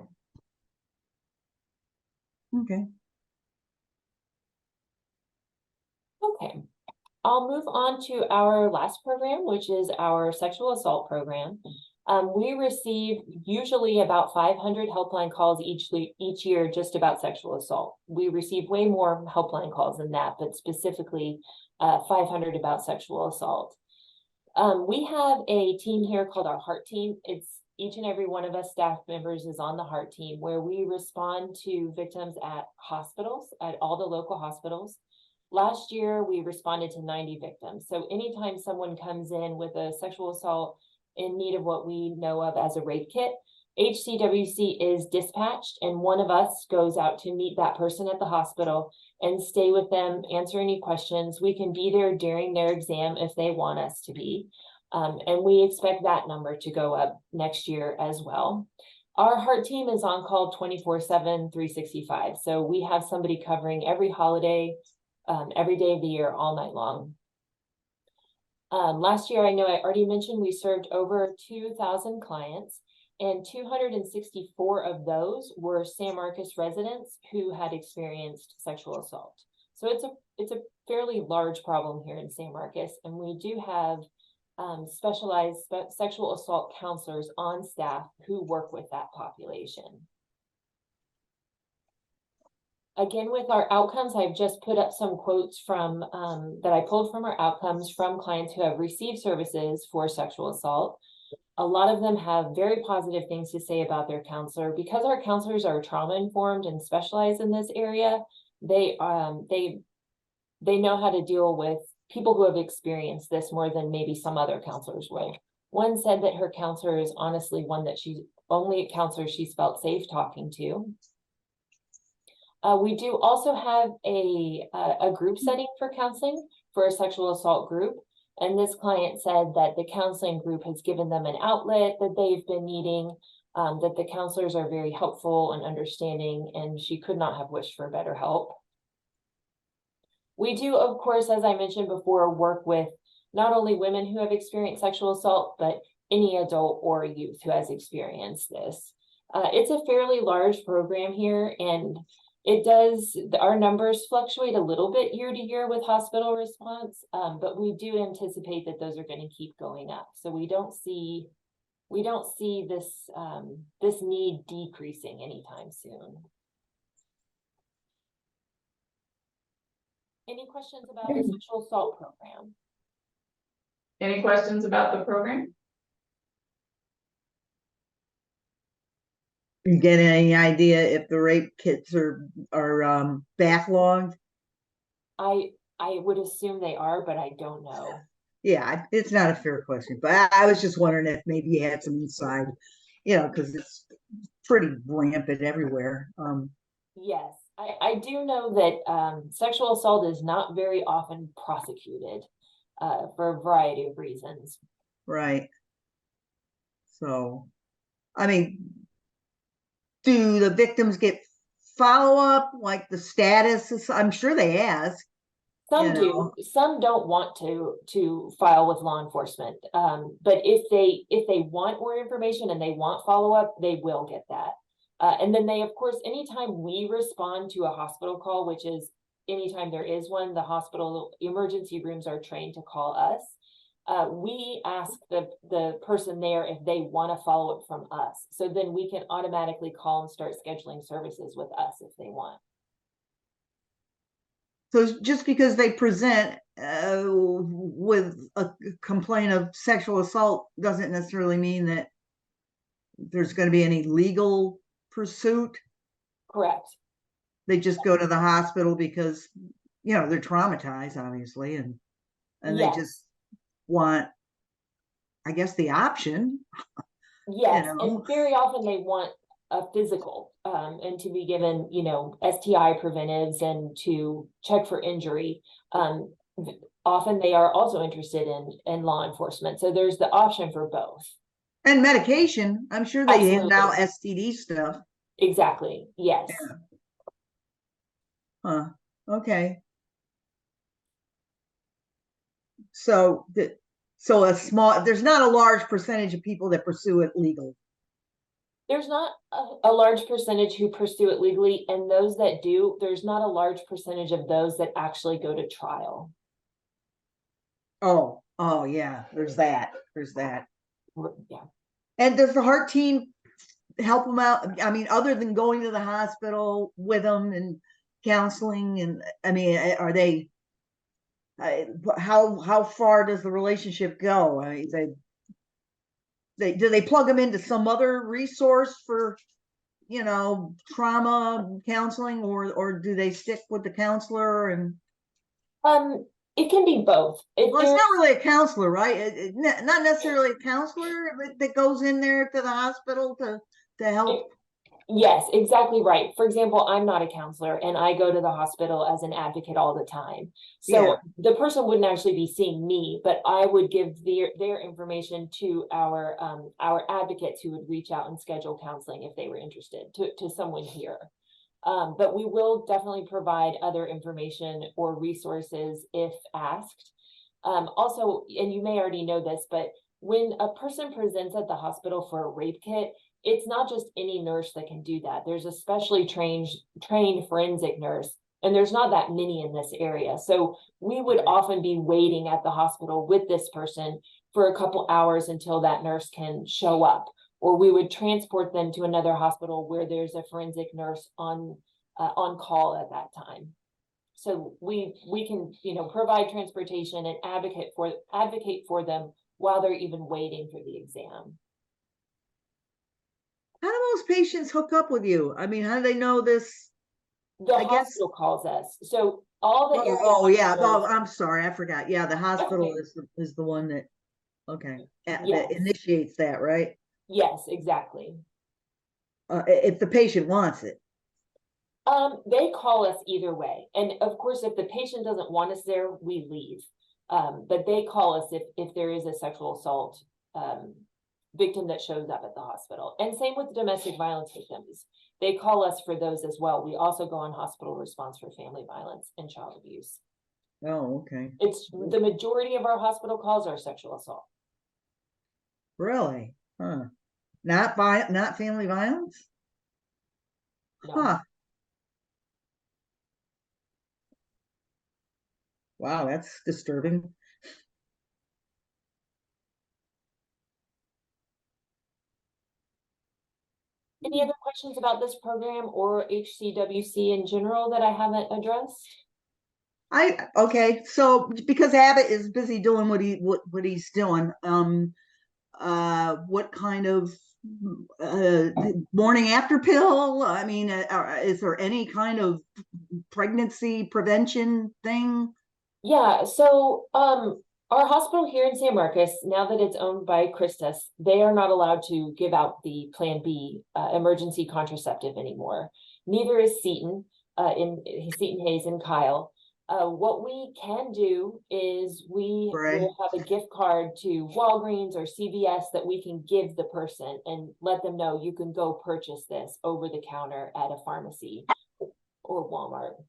okay. Okay, I'll move on to our last program, which is our sexual assault program. We receive usually about 500 helpline calls each year just about sexual assault. We receive way more helpline calls than that, but specifically 500 about sexual assault. We have a team here called our Heart Team. It's each and every one of us staff members is on the Heart Team, where we respond to victims at hospitals, at all the local hospitals. Last year, we responded to 90 victims. So anytime someone comes in with a sexual assault in need of what we know of as a rape kit, HCWC is dispatched, and one of us goes out to meet that person at the hospital and stay with them, answer any questions. We can be there during their exam if they want us to be. And we expect that number to go up next year as well. Our Heart Team is on call 24/7, 365. So we have somebody covering every holiday, every day of the year, all night long. Last year, I know I already mentioned we served over 2,000 clients, and 264 of those were San Marcos residents who had experienced sexual assault. So it's a fairly large problem here in San Marcos, and we do have specialized sexual assault counselors on staff who work with that population. Again, with our outcomes, I've just put up some quotes from that I pulled from our outcomes from clients who have received services for sexual assault. A lot of them have very positive things to say about their counselor. Because our counselors are trauma informed and specialized in this area, they know how to deal with people who have experienced this more than maybe some other counselors would. One said that her counselor is honestly one that she's only a counselor she's felt safe talking to. We do also have a group setting for counseling for a sexual assault group. And this client said that the counseling group has given them an outlet that they've been needing, that the counselors are very helpful and understanding, and she could not have wished for better help. We do, of course, as I mentioned before, work with not only women who have experienced sexual assault, but any adult or youth who has experienced this. It's a fairly large program here, and our numbers fluctuate a little bit year to year with hospital response, but we do anticipate that those are going to keep going up. So we don't see this this need decreasing anytime soon. Any questions about the sexual assault program? Any questions about the program? You get any idea if the rape kits are backlogged? I would assume they are, but I don't know. Yeah, it's not a fair question, but I was just wondering if maybe you had some inside, because it's pretty rampant everywhere. Yes, I do know that sexual assault is not very often prosecuted for a variety of reasons. Right. So, I mean, do the victims get follow-up, like the status? I'm sure they ask. Some You do, know. some don't want to file with law enforcement. But if they want more information and they want follow-up, they will get that. And then they, of course, anytime we respond to a hospital call, which is anytime there is one, the hospital emergency rooms are trained to call us. We ask the person there if they want to follow up from us. So then we can automatically call and start scheduling services with us if they want. So just because they present with a complaint of sexual assault doesn't necessarily mean that there's going to be any legal pursuit. Correct. They just go to the hospital because, you know, they're traumatized, obviously, and they Yes. just want, I guess, the option. Yes, You know? and very often they want a physical, and to be given, you know, STI preventives and to check for injury. Often they are also interested in law enforcement. So there's the option for both. And medication. I'm sure they hand out Absolutely. STD stuff. Exactly. Yes. Yeah. Huh. Okay. So there's not a large percentage of people that pursue it legal. There's not a large percentage who pursue it legally, and those that do, there's not a large percentage of those that actually go to trial. Oh, yeah, there's that. Yeah. And does the Heart team help them out? I mean, other than going to the hospital with them and counseling, and I mean, are they? How far does the relationship go? I mean, do they plug them into some other resource for, you know, trauma counseling, or do they stick with the counselor? And It can be both. well, it's not really a counselor, right? Not necessarily a counselor that goes in there to the hospital to help. Yes, exactly right. For example, I'm not a counselor and I go to the hospital as an advocate all the time. So Yeah. the person wouldn't actually be seeing me, but I would give their information to our advocates who would reach out and schedule counseling if they were interested to someone here. But we will definitely provide other information or resources if asked. Also, and you may already know this, but when a person presents at the hospital for a rape kit, it's not just any nurse that can do that. There's a specially trained forensic nurse, and there's not that many in this area. So we would often be waiting at the hospital with this person for a couple hours until that nurse can show up, or we would transport them to another hospital where there's a forensic nurse on call at that time. So we can, you know, provide transportation and advocate for them while they're even waiting for the exam. How do most patients hook up with you? I mean, how do they know this? The hospital calls us. So all the yeah. Oh, I'm sorry, I forgot. Yeah, the hospital is the one that that initiates that, right? Yes, exactly. If the patient wants it. They call us either way. And of course, if the patient doesn't want us there, we leave. But they call us if there is a sexual assault victim that shows up at the hospital. And same with domestic violence victims. They call us for those as well. We also go on hospital response for family violence and child abuse. Oh, okay. It's the majority of our hospital calls are sexual assault. Really? Huh. Not family violence? No. Huh. Wow, that's disturbing. Any other questions about this program or HCWC in general that I haven't addressed? Okay, so because Abbott is busy doing what he's doing, what kind of morning after pill? I mean, is there any kind of pregnancy prevention thing? Yeah, so our hospital here in San Marcos, now that it's owned by Christus, they are not allowed to give out the Plan B emergency contraceptive anymore. Neither is Seton Hayes and Kyle. What we can do is we will have a gift card to Walgreens or CVS that we can give the person and let them know you can go purchase this over the counter at a pharmacy or Walmart.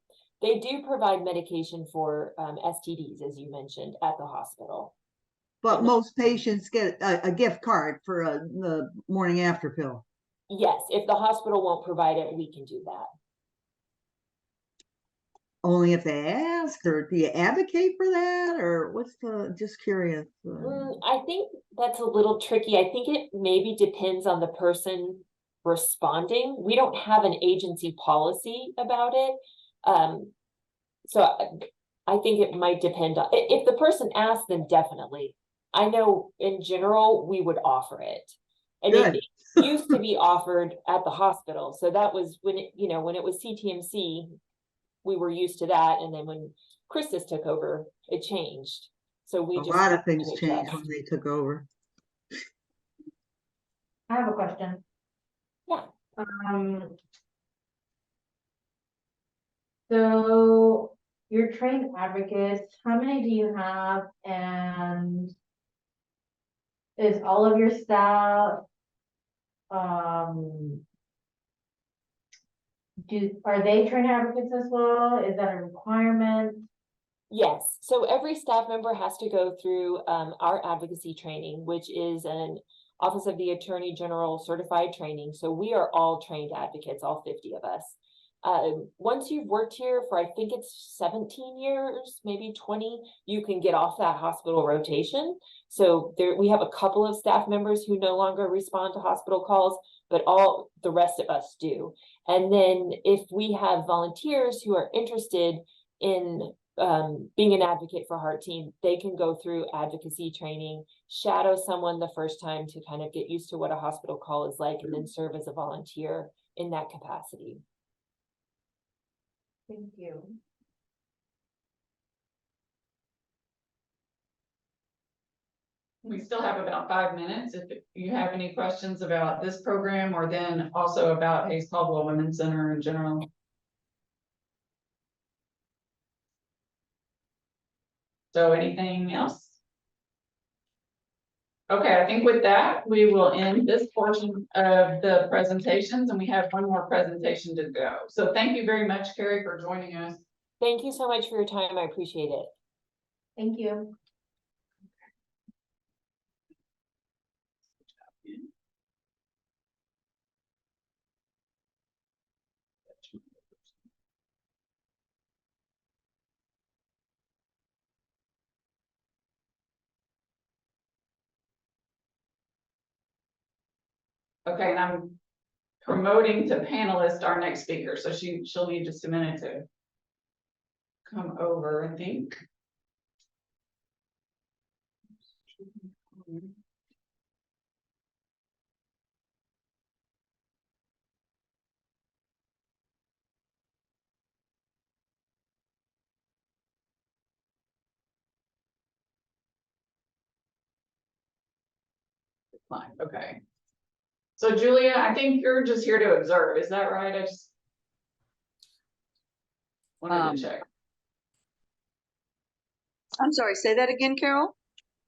They do provide medication for STDs, as you mentioned, at the hospital. But And- most patients get a gift card for the morning after pill. Yes, if the hospital won't provide it, we can do that. Only if they ask, or do you advocate for that, or what's just curious? I think that's a little tricky. I think it maybe depends on the person responding. We don't have an agency policy about it. So I think it might depend on, if the person asks, then definitely. I know in general, we would offer it. And Good. it used to be offered at the hospital. So that was when it, when it was CTMC, we were used to that. And then when Christus took over, it changed. So we A just lot of things adjust. changed when they took over. I have a question. Yeah. So you're trained advocates, how many do you have, and is all of your staff, are they trained advocates as well? Is that a requirement? Yes, so every staff member has to go through our advocacy training, which is an Office of the Attorney General certified training. So we are all trained advocates, all 50 of us. Once you've worked here for, I think it's 17 years, maybe 20, you can get off that hospital rotation. So we have a couple of staff members who no longer respond to hospital calls, but all the rest of us do. And then if we have volunteers who are interested in being an advocate for Heart Team, they can go through advocacy training, shadow someone the first time to kind of get used to what a hospital call is like, and then serve as a volunteer in that capacity. Thank you. We still have about 5 minutes. If you have any questions about this program or then also about Hayes Caldwell Women's Center in general. So anything else? Okay, I think with that, we will end this portion of the presentations, and we have one more presentation to go. So thank you very much, Carrie, for joining us. Thank you so much for your time. I appreciate it. Thank you. Okay, and I'm promoting to panelist our next speaker, so she'll need just a minute to come over, I think. Fine, okay. So Julia, I think you're just here to observe, is that right? I just wanted to check. I'm sorry, say that again, Carol?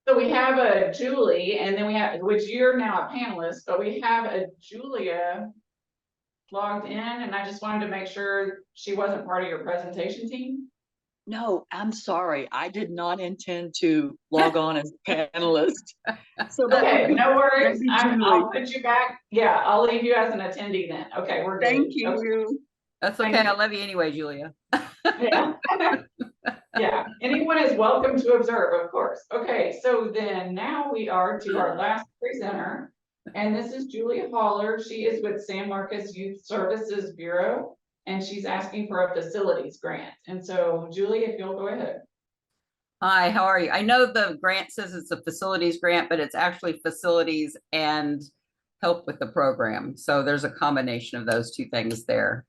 So we have a Julie, and then we have, which you're now a panelist, but we have a Julia logged in, and I just wanted to make sure she wasn't part of your presentation team. No, I'm sorry. I did not intend to log on as a panelist. So that Okay, would be, no worries. that'd be I'll Julie. put you back. Yeah, I'll leave you as an attendee then. Okay, we're good. Thank Okay. you. That's Thank okay. you. I love you anyway, Julia. Yeah. Yeah, anyone is welcome to observe, of course. Okay, so then now we are to our last presenter. And this is Julia Haller. She is with San Marcos Youth Services Bureau, and she's asking for a facilities grant. And so Julie, if you'll go ahead. Hi, how are you? I know the grant says it's a facilities grant, but it's actually facilities and help with the program. So there's a combination of those two things there.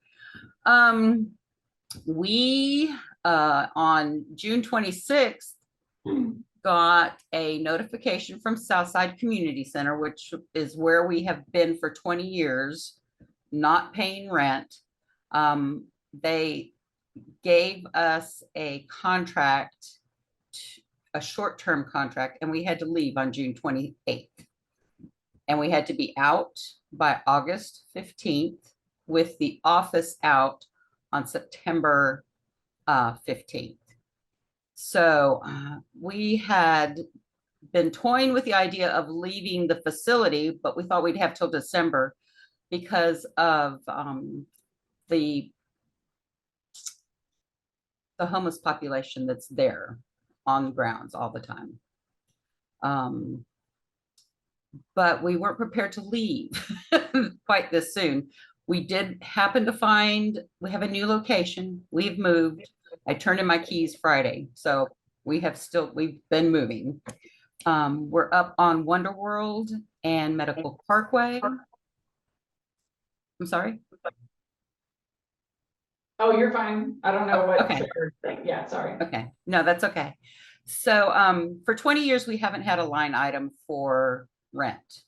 We on June 26th got a notification from Southside Community Center, which is where we have been for 20 years, not paying rent. They gave us a contract, a short-term contract, and we had to leave on June 28th. And we had to be out by August 15th with the office out on September 15th. So we had been toying with the idea of leaving the facility, but we thought we'd have till December because of the homeless population that's there on the grounds all the time. But we weren't prepared to leave quite this soon. We did happen to find, we have a new location. We've moved. I turned in my keys Friday. So we've been moving. We're up on Wonder World and Medical Parkway. I'm sorry. Oh, you're fine. I don't know what. Okay. Yeah, sorry. Okay. No, that's okay. So for 20 years, we haven't had a line item for rent.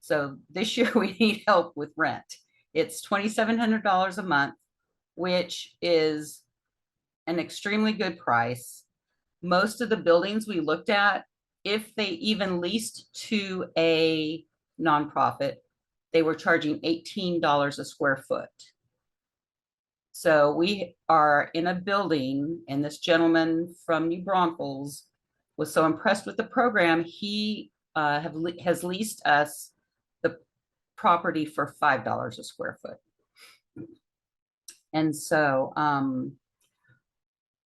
So this year we need help with rent. It's $2,700 a month, which is an extremely good price. Most of the buildings we looked at, if they even leased to a nonprofit, they were charging $18 a square foot. So we are in a building, and this gentleman from New Braunfels was so impressed with the program, he has leased us the property for $5 a square foot. And so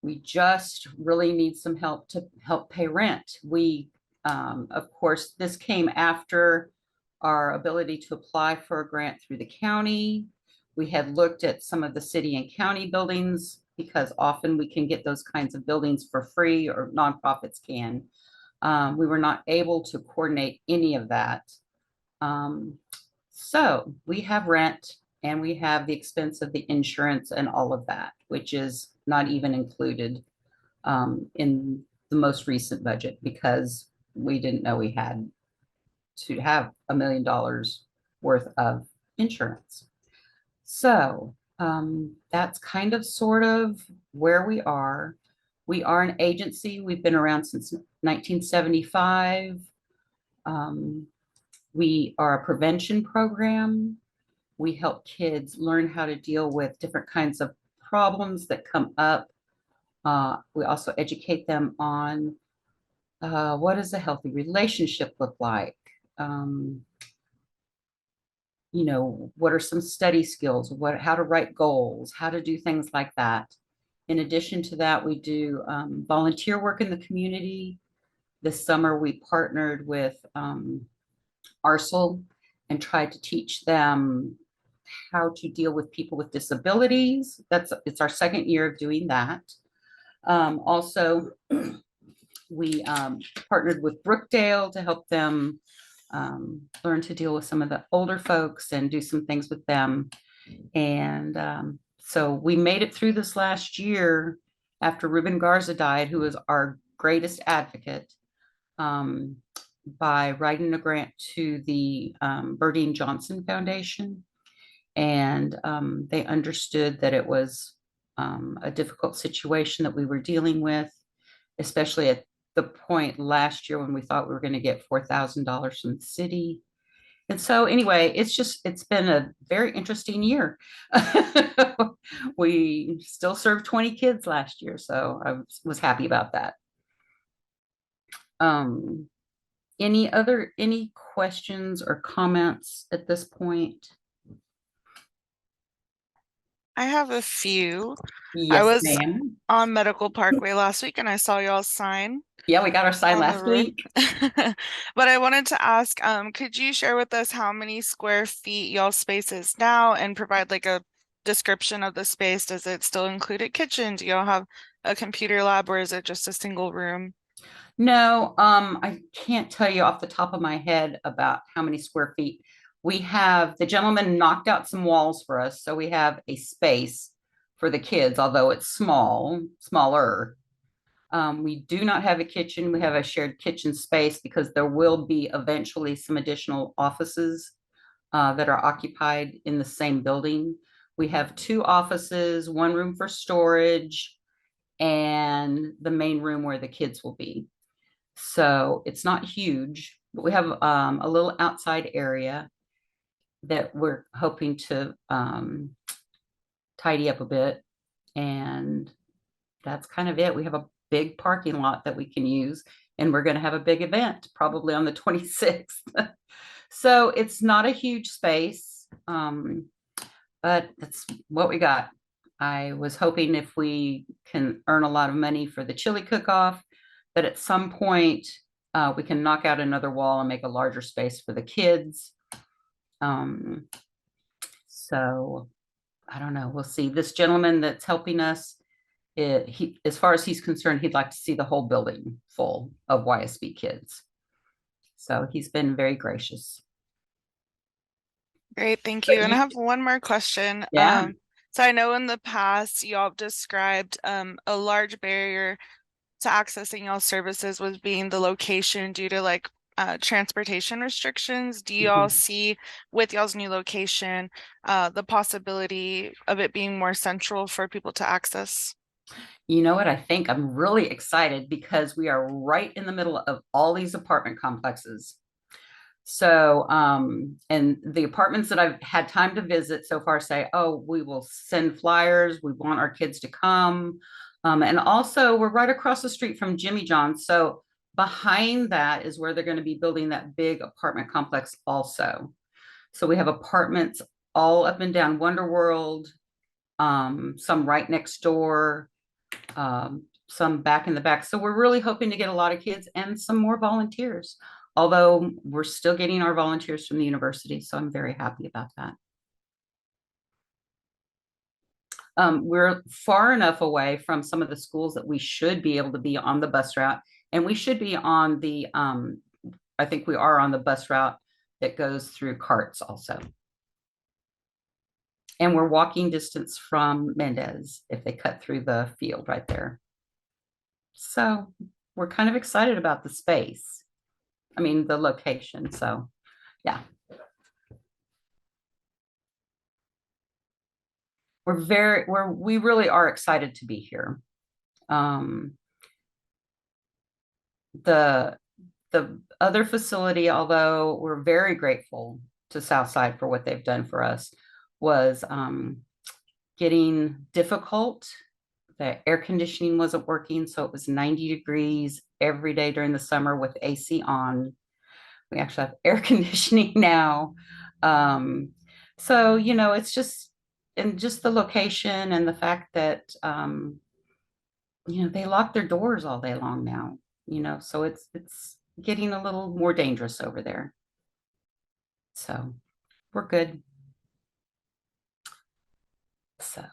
we just really need some help to help pay rent. We, of course, this came after our ability to apply for a grant through the county. We had looked at some of the city and county buildings because often we can get those kinds of buildings for free, or nonprofits can. We were not able to coordinate any of that. So we have rent and we have the expense of the insurance and all of that, which is not even included in the most recent budget because we didn't know we had to have $1 million worth of insurance. So that's kind of sort of where we are. We are an agency. We've been around since 1975. We are a prevention program. We help kids learn how to deal with different kinds of problems that come up. We also educate them on what does a healthy relationship look like? You know, what are some study skills, how to write goals, how to do things like that. In addition to that, we do volunteer work in the community. This summer, we partnered with ARSL and tried to teach them how to deal with people with disabilities. It's our second year of doing that. Also, we partnered with Brookdale to help them learn to deal with some of the older folks and do some things with them. And so we made it through this last year after Ruben Garza died, who was our greatest advocate, by writing a grant to the Berdine Johnson Foundation. And they understood that it was a difficult situation that we were dealing with, especially at the point last year when we thought we were going to get $4,000 from the city. And so anyway, it's been a very interesting year. We still served 20 kids last year, so I was happy about that. Any questions or comments at this point? I have a few. Yes, I was ma'am. on Medical Parkway last week and I saw y'all's sign. Yeah, we got our sign on the last roof. week. But I wanted to ask, could you share with us how many square feet y'all space is now and provide like a description of the space? Does it still include a kitchen? Do y'all have a computer lab, or is it just a single room? No, I can't tell you off the top of my head about how many square feet. We have, the gentleman knocked out some walls for us, so we have a space for the kids, although it's smaller. We do not have a kitchen. We have a shared kitchen space because there will be eventually some additional offices that are occupied in the same building. We have 2 offices, 1 room for storage, and the main room where the kids will be. So it's not huge, but we have a little outside area that we're hoping to tidy up a bit and that's kind of it. We have a big parking lot that we can use, and we're going to have a big event probably on the 26th. So it's not a huge space, but that's what we got. I was hoping if we can earn a lot of money for the chili cook-off, that at some point we can knock out another wall and make a larger space for the kids. So I don't know. We'll see. This gentleman that's helping us, as far as he's concerned, he'd like to see the whole building full of YSB kids. So he's been very gracious. Great, thank But you. And I you- have one more question. Yeah. So I know in the past y'all have described a large barrier to accessing y'all services was being the location due to like transportation restrictions. Do y'all see with y'all's new location the possibility of it being more central for people to access? You know what? I think I'm really excited because we are right in the middle of all these apartment complexes. So, and the apartments that I've had time to visit so far say, oh, we will send flyers. We want our kids to come. And also we're right across the street from Jimmy John's. So behind that is where they're going to be building that big apartment complex also. So we have apartments all up and down Wonder World, some right next door, some back in the back. So we're really hoping to get a lot of kids and some more volunteers, although we're still getting our volunteers from the university. So I'm very happy about that. We're far enough away from some of the schools that we should be able to be on the bus route. And we should be on the, I think we are on the bus route that goes through Carts also. And we're walking distance from Mendez if they cut through the field right there. So we're kind of excited about the space. I mean, the location. So yeah. We really are excited to be here. The other facility, although we're very grateful to Southside for what they've done for us, was getting difficult. The air conditioning wasn't working, so it was 90 degrees every day during the summer with AC on. We actually have air conditioning now. So, you know, it's just, and just the location and the fact that, you know, they lock their doors all day long now, you know, so it's getting a little more dangerous over there. So we're good. So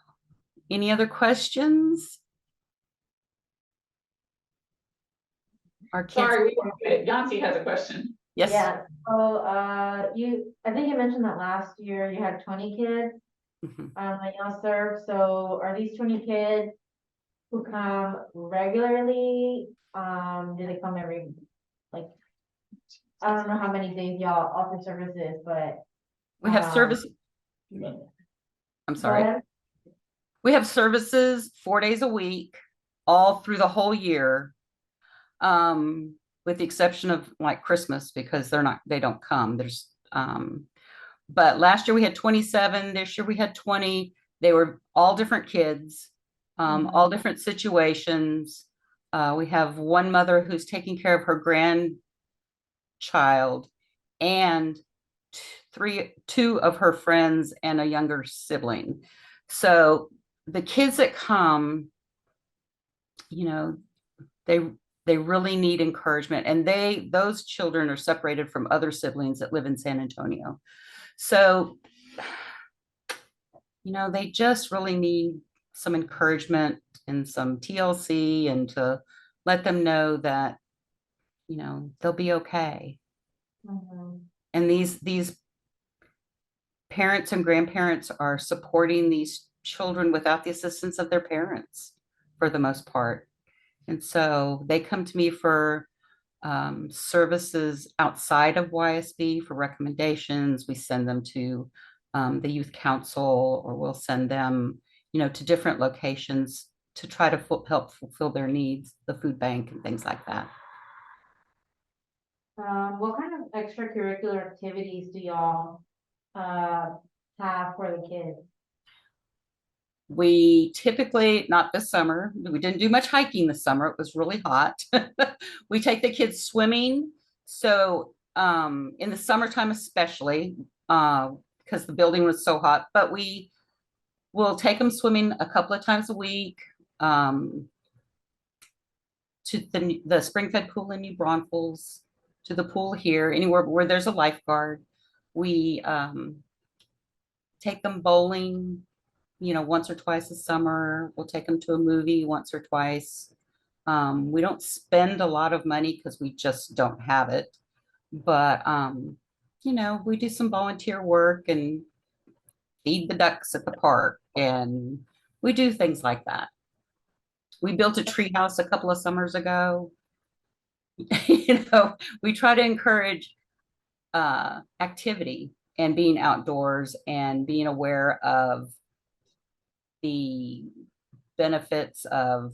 any other questions? Our kids. Sorry, we won't get it. Yancy has a question. Yes. Yeah, so, I think you mentioned that last year you had 20 kids, Mhm. that y'all serve, so are these 20 kids who come regularly? Do they come every, like, I don't know how many days y'all offer services, but. We have service. I'm sorry. Go ahead. We have services 4 days a week, all through the whole year. With the exception of like Christmas, because they don't come. But last year we had 27, this year we had 20. They were all different kids, all different situations. We have one mother who's taking care of her grandchild and two of her friends and a younger sibling. So the kids that come, you know, they really need encouragement, and those children are separated from other siblings that live in San Antonio. So, you know, they just really need some encouragement and some TLC, and to let them know that, you know, they'll be okay. And these parents and grandparents are supporting these children without the assistance of their parents for the most part. And so they come to me for services outside of YSB for recommendations. We send them to the youth council, or we'll send them, you know, to different locations to try to help fulfill their needs, the food bank and things like that. What kind of extracurricular activities do y'all have for the kids? We typically, not this summer, we didn't do much hiking this summer. It was really hot. We take the kids swimming. So in the summertime, especially, because the building was so hot, but we will take them swimming a couple of times a week. To the spring-fed pool in New Braunfels, to the pool here, anywhere where there's a lifeguard. We take them bowling, once or twice a summer. We'll take them to a movie once or twice. We don't spend a lot of money because we just don't have it. But, we do some volunteer work and feed the ducks at the park, and we do things like that. We built a tree house a couple of summers ago. We try to encourage activity and being outdoors and being aware of the benefits of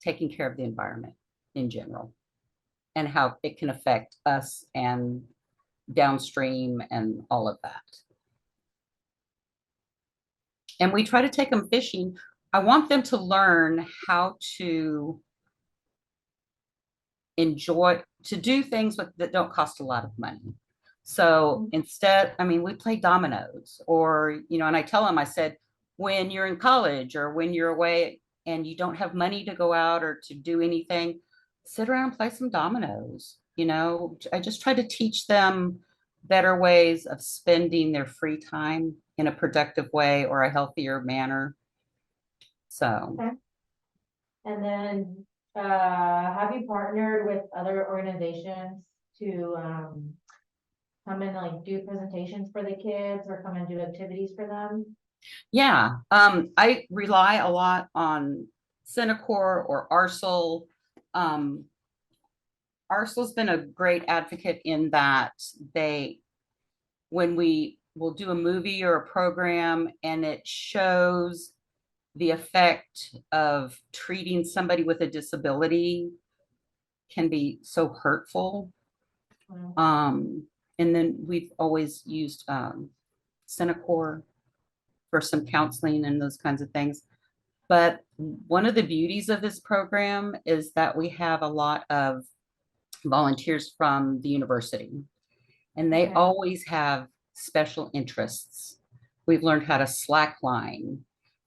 taking care of the environment in general and how it can affect us and downstream and all of that. And we try to take them fishing. I want them to learn how to do things that don't cost a lot of money. So instead, we play dominoes, or, and I tell them, I said, when you're in college or when you're away and you don't have money to go out or to do anything, sit around and play some dominoes. I just try to teach them better ways of spending their free time in a productive way or a healthier manner. So. Okay. And then, have you partnered with other organizations to come and like do presentations for the kids or come and do activities for them? Yeah, I rely a lot on Synacor or ARSL. ARSL's been a great advocate in that when we will do a movie or a program and it shows the effect of treating somebody with a disability can be so hurtful. And then we've always used Synacor for some counseling and those kinds of things. But one of the beauties of this program is that we have a lot of volunteers from the university, and they always have special interests. We've learned how to slackline.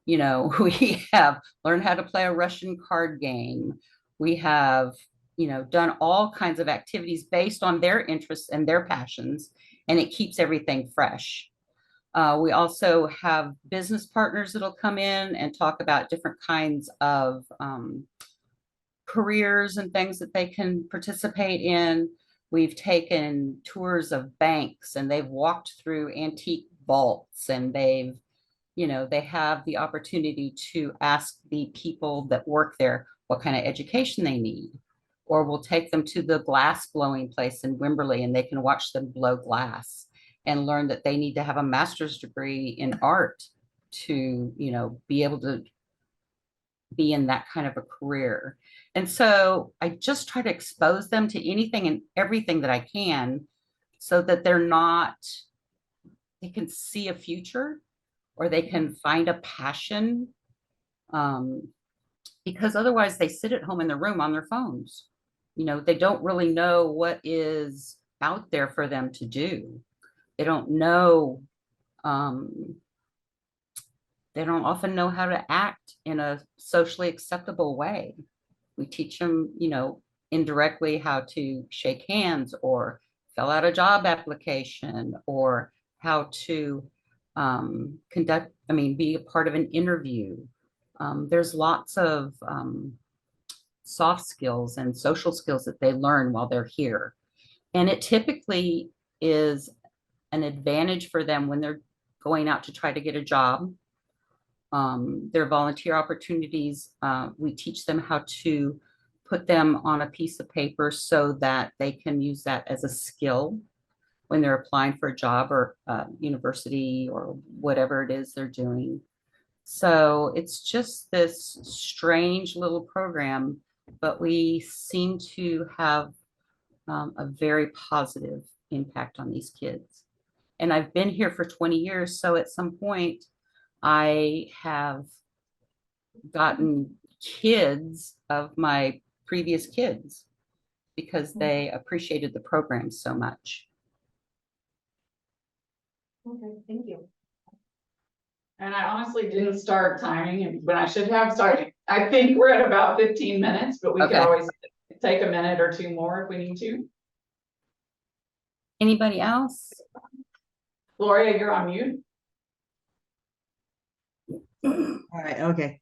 We have learned how to play a Russian card game. We have, done all kinds of activities based on their interests and their passions, and it keeps everything fresh. We also have business partners that'll come in and talk about different kinds of careers and things that they can participate in. We've taken tours of banks, and they've walked through antique vaults, and they have the opportunity to ask the people that work there what kind of education they need. Or we'll take them to the glass blowing place in Wimberley, and they can watch them blow glass and learn that they need to have a master's degree in art to, be able to be in that kind of a career. And so I just try to expose them to anything and everything that I can, so that they can see a future, or they can find a passion, because otherwise they sit at home in their room on their phones. They don't really know what is out there for them to do. They don't know, they don't often know how to act in a socially acceptable way. We teach them, indirectly how to shake hands or fill out a job application, or how to be a part of an interview. There's lots of soft skills and social skills that they learn while they're here. And it typically is an advantage for them when they're going out to try to get a job. Their volunteer opportunities, we teach them how to put them on a piece of paper so that they can use that as a skill when they're applying for a job or university or whatever it is they're doing. So it's just this strange little program, but we seem to have a very positive impact on these kids. And I've been here for 20 years. So at some point, I have gotten kids of my previous kids because they appreciated the program so much. Okay, thank you. And I honestly didn't start timing when I should have started. I think we're at about 15 minutes, but we could Okay. always take a minute or two more if we need to. Anybody else? Gloria, you're on mute. All right, okay.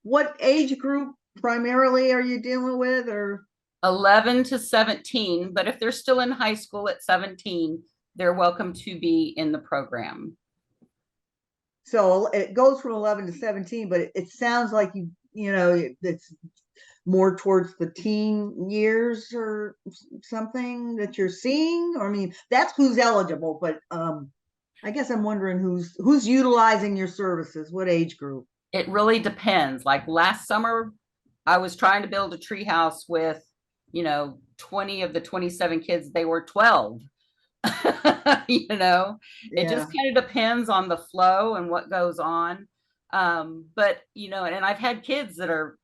What age group primarily are you dealing with, or? 11 to 17, but if they're still in high school at 17, they're welcome to be in the program. So it goes from 11 to 17, but it sounds like you know, it's more towards the teen years or something that you're seeing. Or I mean, that's who's eligible, but I guess I'm wondering who's utilizing your services, what age group? It really depends. Like last summer, I was trying to build a treehouse with, 20 of the 27 kids, they were 12. It just kind of depends on the flow and what goes on. But, and I've had kids that are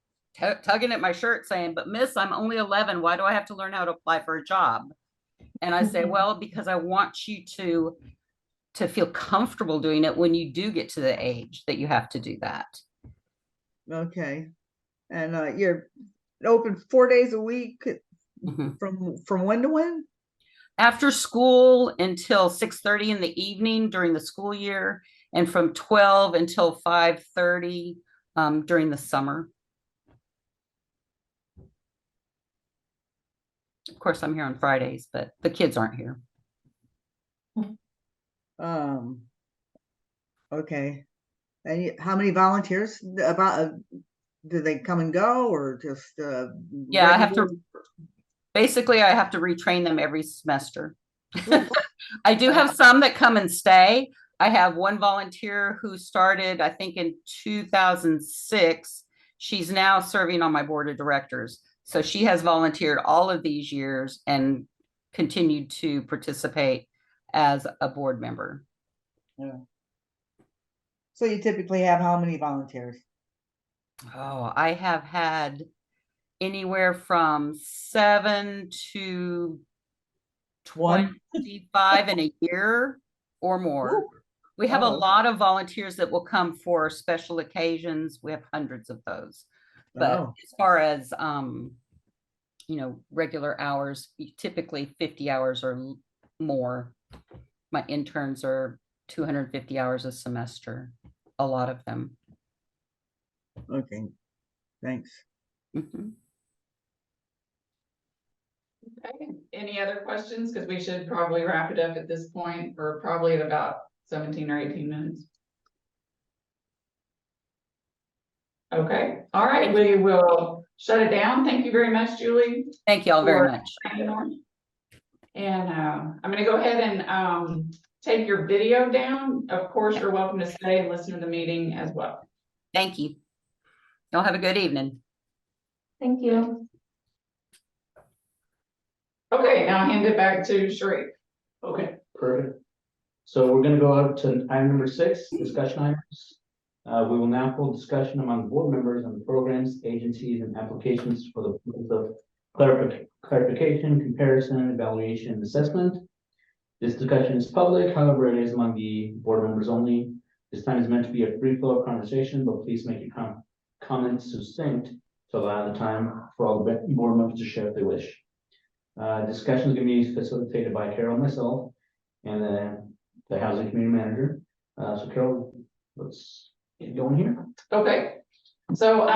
tugging at my shirt saying, but miss, I'm only 11. Why do I have to learn how to apply for a job? And I say, well, because I want you to feel comfortable doing it when you do get to the age that you have to do that. Okay. And you're open 4 days a week Mhm. from when to when? After school until 6:30 in the evening during the school year, and from 12 until 5:30 during the summer. Of course, I'm here on Fridays, but the kids aren't here. Okay. And how many volunteers do they come and go, or just Yeah, I have to regular? basically I have to retrain them every semester. I do have some that come and stay. I have one volunteer who started, I think, in 2006. She's now serving on my board of directors. So she has volunteered all of these years and continued to participate as a board member. Yeah. So you typically have how many volunteers? Oh, I have had anywhere from 7 to 25 in a year or more. Ooh. We have a Oh. lot of volunteers that will come for special occasions. We have hundreds of those. But Oh. as far as regular hours, typically 50 hours or more. My interns are 250 hours a semester, a lot of them. Okay, thanks. Mhm. Okay, any other questions? Because we should probably wrap it up at this point. We're probably at about 17 or 18 minutes. Okay, all right, we will shut it down. Thank you very much, Julie. Thank you all very much. And I'm gonna go ahead and take your video down. Of course, you're welcome to stay and listen to the meeting as well. Thank you. Y'all have a good evening. Thank you. Okay, now hand it back to Sharif. Okay, perfect. So we're gonna go out to item number 6, discussion items. We will now hold discussion among board members on the programs, agencies, and applications for the purpose of clarification, comparison, evaluation, and assessment. This discussion is public, however, it is among the board members only. This time is meant to be a free flow of conversation, but please make your comments succinct to allow the time for all the board members to share if they wish. Discussion is going to be facilitated by Carol and myself, and then the housing community manager. So Carol, let's get going here. Okay, so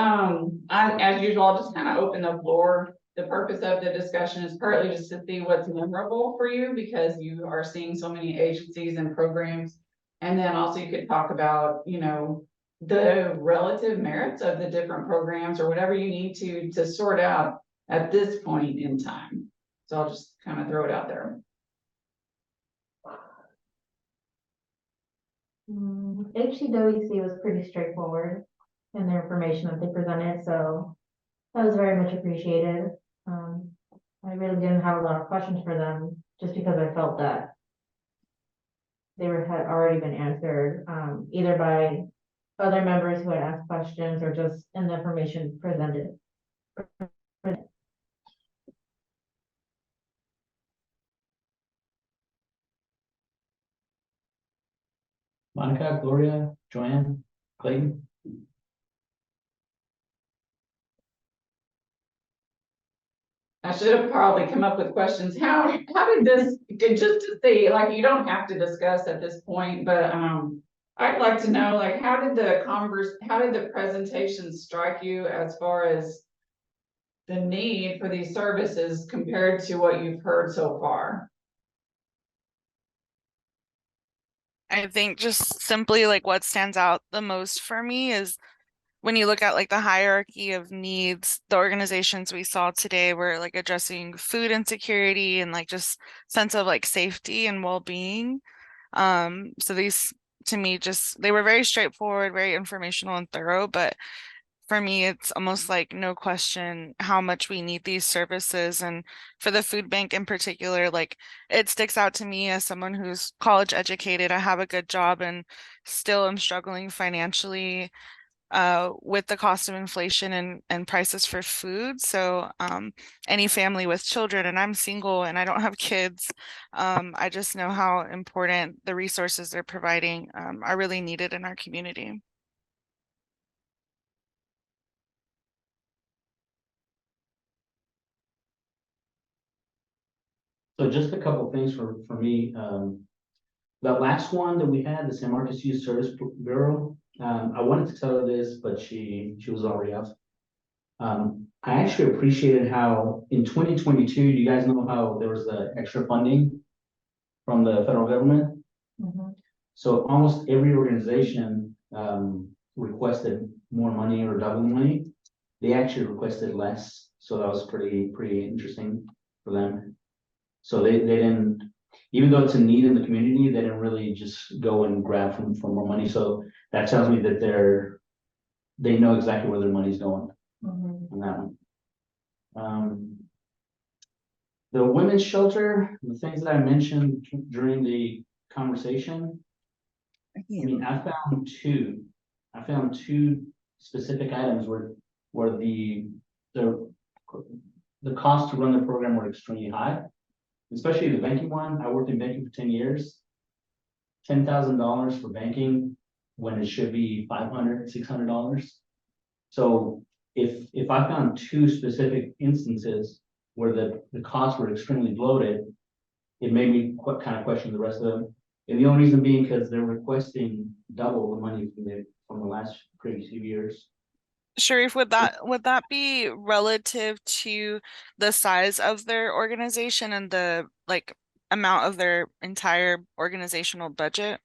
as usual, I'll just kind of open the floor. The purpose of the discussion is partly just to see what's memorable for you because you are seeing so many agencies and programs. And then also you could talk about, the relative merits of the different programs or whatever you need to sort out at this point in time. So I'll just kind of throw it out there. HCWC was pretty straightforward in the information that they presented, so that was very much appreciated. I really didn't have a lot of questions for them just because I felt that had already been answered, either by other members who had asked questions or just in the information presented. Monica, Gloria, Joanne, Clayton? I should have probably come up with questions. How did this, just to see, like, you don't have to discuss at this point, but, I'd like to know, like, how did the presentation strike you as far as the need for these services compared to what you've heard so far? I think just simply like what stands out the most for me is when you look at like the hierarchy of needs, the organizations we saw today were like addressing food insecurity and like just sense of like safety and well-being. So these to me just they were very straightforward, very informational and thorough, but for me, it's almost like no question how much we need these services. And for the food bank in particular, like it sticks out to me as someone who's college educated. I have a good job and still am struggling financially with the cost of inflation and prices for food. So any family with children, and I'm single and I don't have kids, I just know how important the resources they're providing are really needed in our community. So just a couple of things for me. The last one that we had, the San Marcos Youth Service Bureau, I wanted to tell her this, but she was already off. I actually appreciated how in 2022, you guys know how there was the extra funding from the federal government. So almost every organization requested more money or double money. They actually requested less, so that was pretty interesting for them. So they didn't, even though it's a need in the community, they didn't really just go and grab for more money. So that tells me that they know exactly where their money's going on that one. The women's shelter, the things that I mentioned during the conversation, I mean, I found two specific items where the cost to run the program were extremely high. Especially the banking one. I worked in banking for 10 years. $10,000 for banking when it should be $500, $600. So if I found two specific instances where the costs were extremely bloated, it made me kind of question the rest of them. And the only reason being because they're requesting double the money from the last previous few years. Sharif, would that be relative to the size of their organization and the like amount of their entire organizational budget?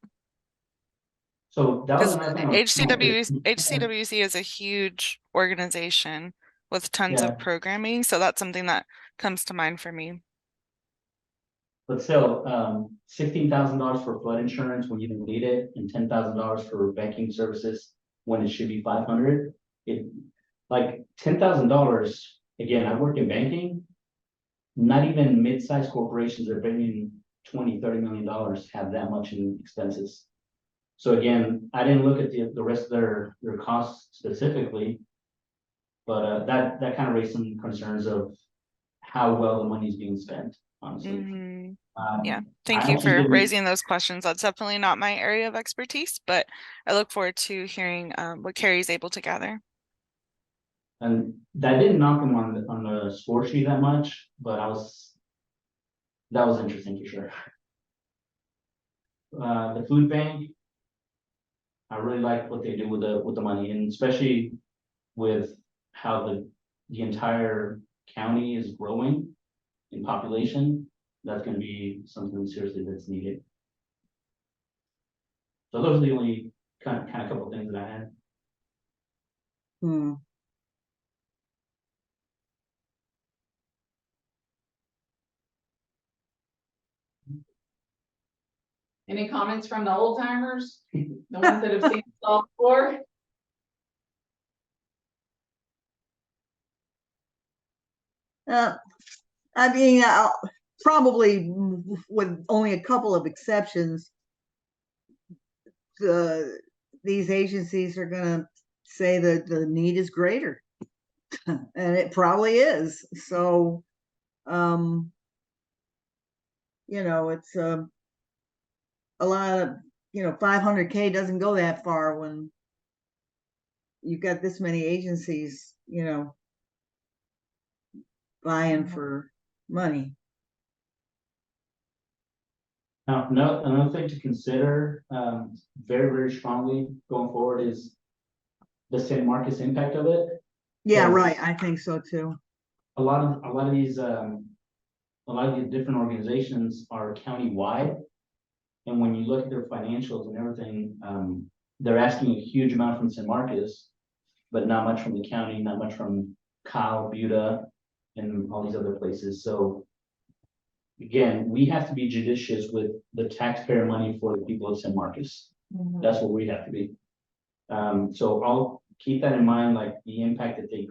So that was Because another thing. HCWC is a huge organization with tons Yeah, of programming, so that's something that comes to mind for me. but still, $16,000 for flood insurance when you don't need it, and $10,000 for banking services when it should be 500. It like $10,000. Again, I work in banking. Not even mid-sized corporations that bring in $20, $30 million have that much in expenses. So again, I didn't look at the rest of their costs specifically, but that kind of raised some concerns of how well the money is being spent, honestly. Yeah, I thank you actually for didn't, raising those questions. That's definitely not my area of expertise, but I look forward to hearing what Carrie's able to gather. and that didn't knock them on the score sheet that much, but that was interesting for sure. The food bank, I really like what they do with the money, and especially with how the entire county is growing in population. That's going to be something seriously that's needed. So those are the only kind of couple of things that I had. Any comments from the old timers? The ones that have seen it all before? I mean, probably with only a couple of exceptions, these agencies are gonna say that the need is greater. And it probably is, so, it's, a lot of, 500K doesn't go that far when you've got this many agencies, vying for money. Now, another thing to consider, very, very strongly going forward is the San Marcos impact of it. Yeah, Yes. right, I think so too. A lot of these different organizations are county-wide. And when you look at their financials and everything, they're asking a huge amount from San Marcos, but not much from the county, not much from Kyle, Buda, and all these other places. So again, we have to be judicious with the taxpayer money for the people of San Marcos. That's what we have to be. So I'll keep that in mind, like the impact that they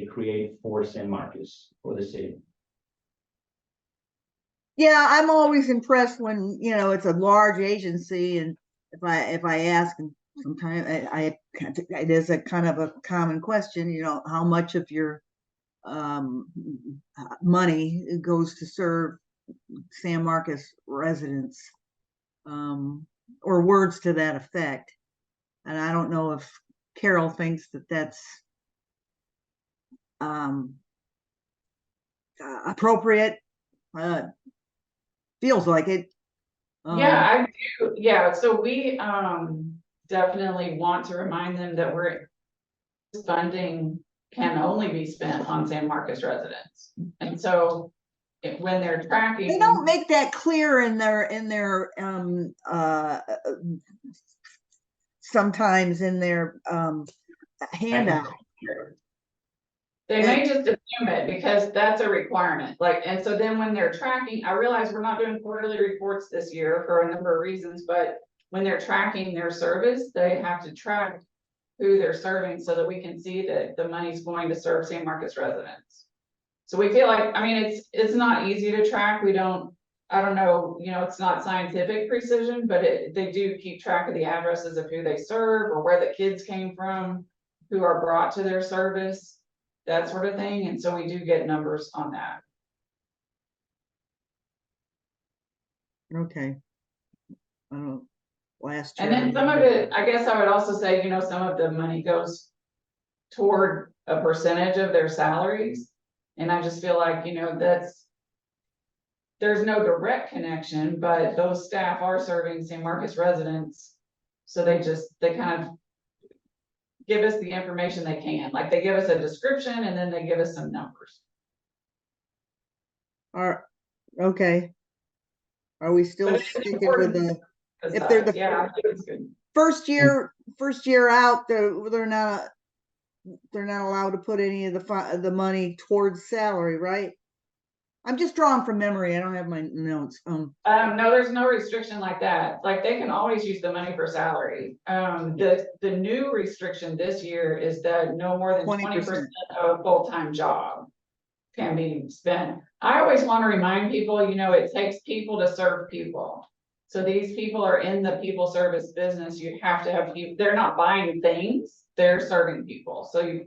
create for San Marcos, for the city. Yeah, I'm always impressed when, it's a large agency, and if I ask, and sometimes it is a kind of a common question, how much of your money goes to serve San Marcos residents, or words to that effect. And I don't know if Carol thinks that that's appropriate. Feels like it. Yeah, I do. Yeah, so we definitely want to remind them that funding can only be spent on San Marcos residents. And so when they're tracking, they don't make that clear in their sometimes in their handout. They may just assume it because that's a requirement, and so then when they're tracking, I realize we're not doing quarterly reports this year for a number of reasons, but when they're tracking their service, they have to track who they're serving so that we can see that the money's going to serve San Marcos residents. So we feel like, it's not easy to track. I don't know, it's not scientific precision, but they do keep track of the addresses of who they serve or where the kids came from, who are brought to their service, that sort of thing. And so we do get numbers on that. Okay. I don't know. Last year. And then some of it, I guess I would also say, some of the money goes toward a percentage of their salaries. And I just feel like, there's no direct connection, but those staff are serving San Marcos residents. So they kind of give us the information they can. Like they give us a description and then they give us some numbers. Okay. Are we still sticking with the, if they're the I think it's good. first year out, they're not allowed to put any of the money towards salary, right? I'm just drawing from memory. I don't have my notes. No, there's no restriction like that. Like they can always use the money for salary. The new restriction this year is that no more than 20% of a full-time job can be spent. I always want to remind people, it takes people to serve people. So these people are in the people service business. You have to have people. They're not buying things, they're serving people. So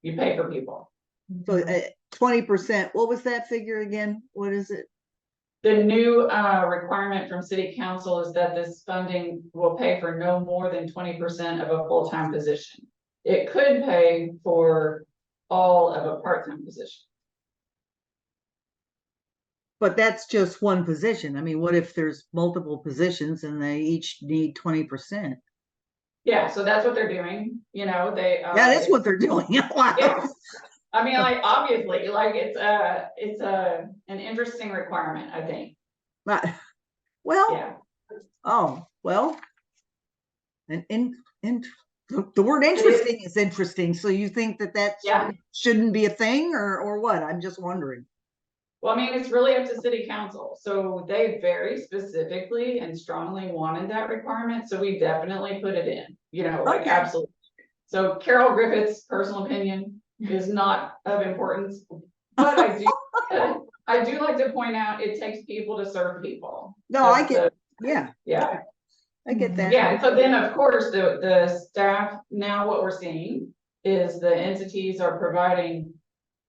you pay for people. So 20%, what was that figure again? What is it? The new requirement from city council is that this funding will pay for no more than 20% of a full-time position. It could pay for all of a part-time position. But that's just one position. What if there's multiple positions and they each need 20%? Yeah, so that's what they're doing. Yeah, that's what they're doing. Wow. Yeah. Obviously, it's an interesting requirement, I think. Well, yeah. Oh, well, and the word interesting is interesting. So you think that shouldn't be a thing or what? I'm just wondering. Well, it's really up to city council. So they very specifically and strongly wanted that requirement. So we definitely put it in, Okay. Absolutely. So Carol Griffith's personal opinion is not of importance, but I do like to point out it takes people to serve people. No, I get, yeah. Yeah. I get that. Yeah, so then, of course, the staff, now what we're seeing is the entities are providing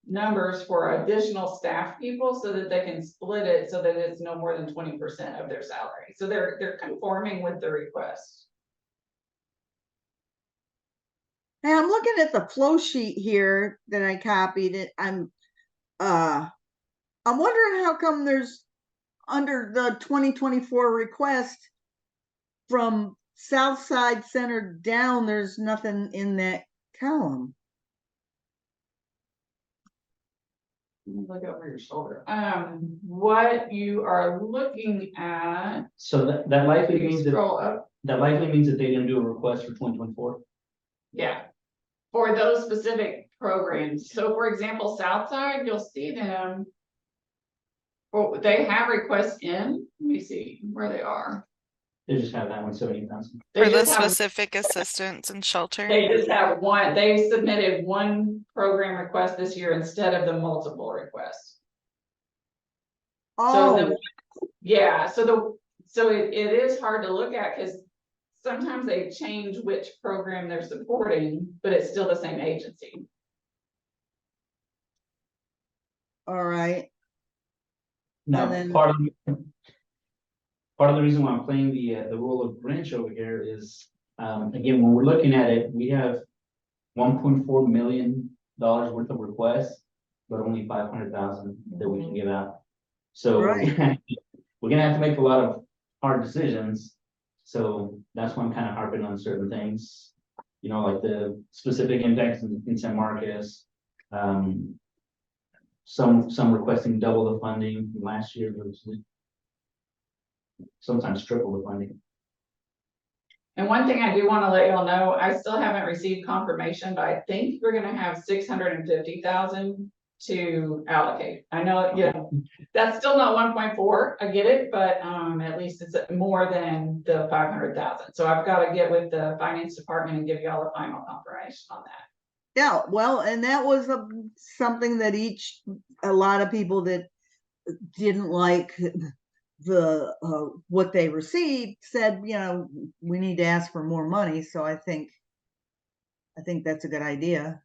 numbers for additional staff people so that they can split it so that it's no more than 20% of their salary. So they're conforming with the request. Hey, I'm looking at the flow sheet here that I copied it. I'm wondering how come there's under the 2024 request from Southside Center down, there's nothing in that column. Let me look over your shoulder. What you are looking at, So that likely means that, scroll up, that likely means that they didn't do a request for 2024. yeah. For those specific programs. So for example, Southside, you'll see them. Oh, they have requests in, let me see where they are. They just have that one, 70,000. They For the just have, specific assistance and shelter. they just have one, they submitted one program request this year instead of the multiple requests. So Oh, yeah, so it is hard to look at because sometimes they change which program they're supporting, but it's still the same agency. all right. Now, And then- part of the reason why I'm playing the role of Grinch over here is, again, when we're looking at it, we have $1.4 million worth of requests, but only 500,000 that we can give out. So Right. we're gonna have to make a lot of hard decisions. So that's why I'm kind of harping on certain things, you know, like the specific impacts in San Marcos. Some requesting double the funding from last year, versus sometimes triple the funding. And one thing I do want to let y'all know, I still haven't received confirmation, but I think we're gonna have 650,000 to allocate. I know, you know, that's still not 1.4, I get it, but at least it's more than the 500,000. So I've got to get with the finance department and give y'all a final confirmation on that. Yeah, well, and that was something that a lot of people that didn't like the what they received said, you know, we need to ask for more money. So I think that's a good idea.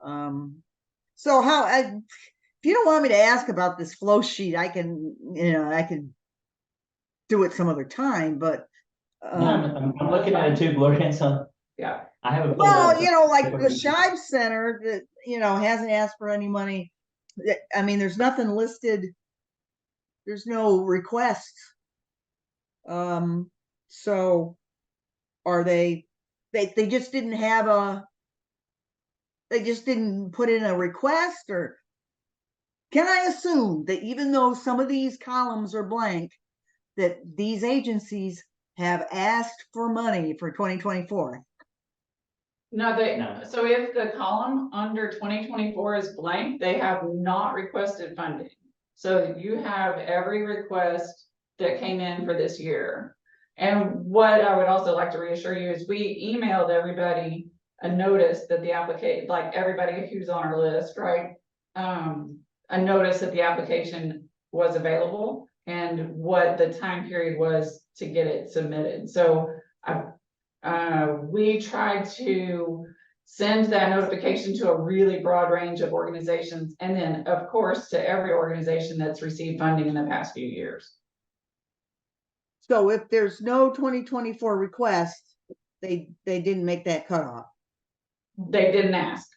So if you don't want me to ask about this flow sheet, I can do it some other time, but No, I'm looking at it too, Gloria, so Yeah. I have a. well, you know, like the Shive Center that, you know, hasn't asked for any money. I mean, there's nothing listed. There's no requests. So are they just didn't have they just didn't put in a request, or can I assume that even though some of these columns are blank, that these agencies have asked for money for 2024? No, No. so if the column under 2024 is blank, they have not requested funding. So you have every request that came in for this year. And what I would also like to reassure you is we emailed everybody a notice that the applicant, like everybody who's on our list, right? A notice that the application was available and what the time period was to get it submitted. So we tried to send that notification to a really broad range of organizations, and then, of course, to every organization that's received funding in the past few years. So if there's no 2024 request, they didn't make that cutoff. They didn't ask.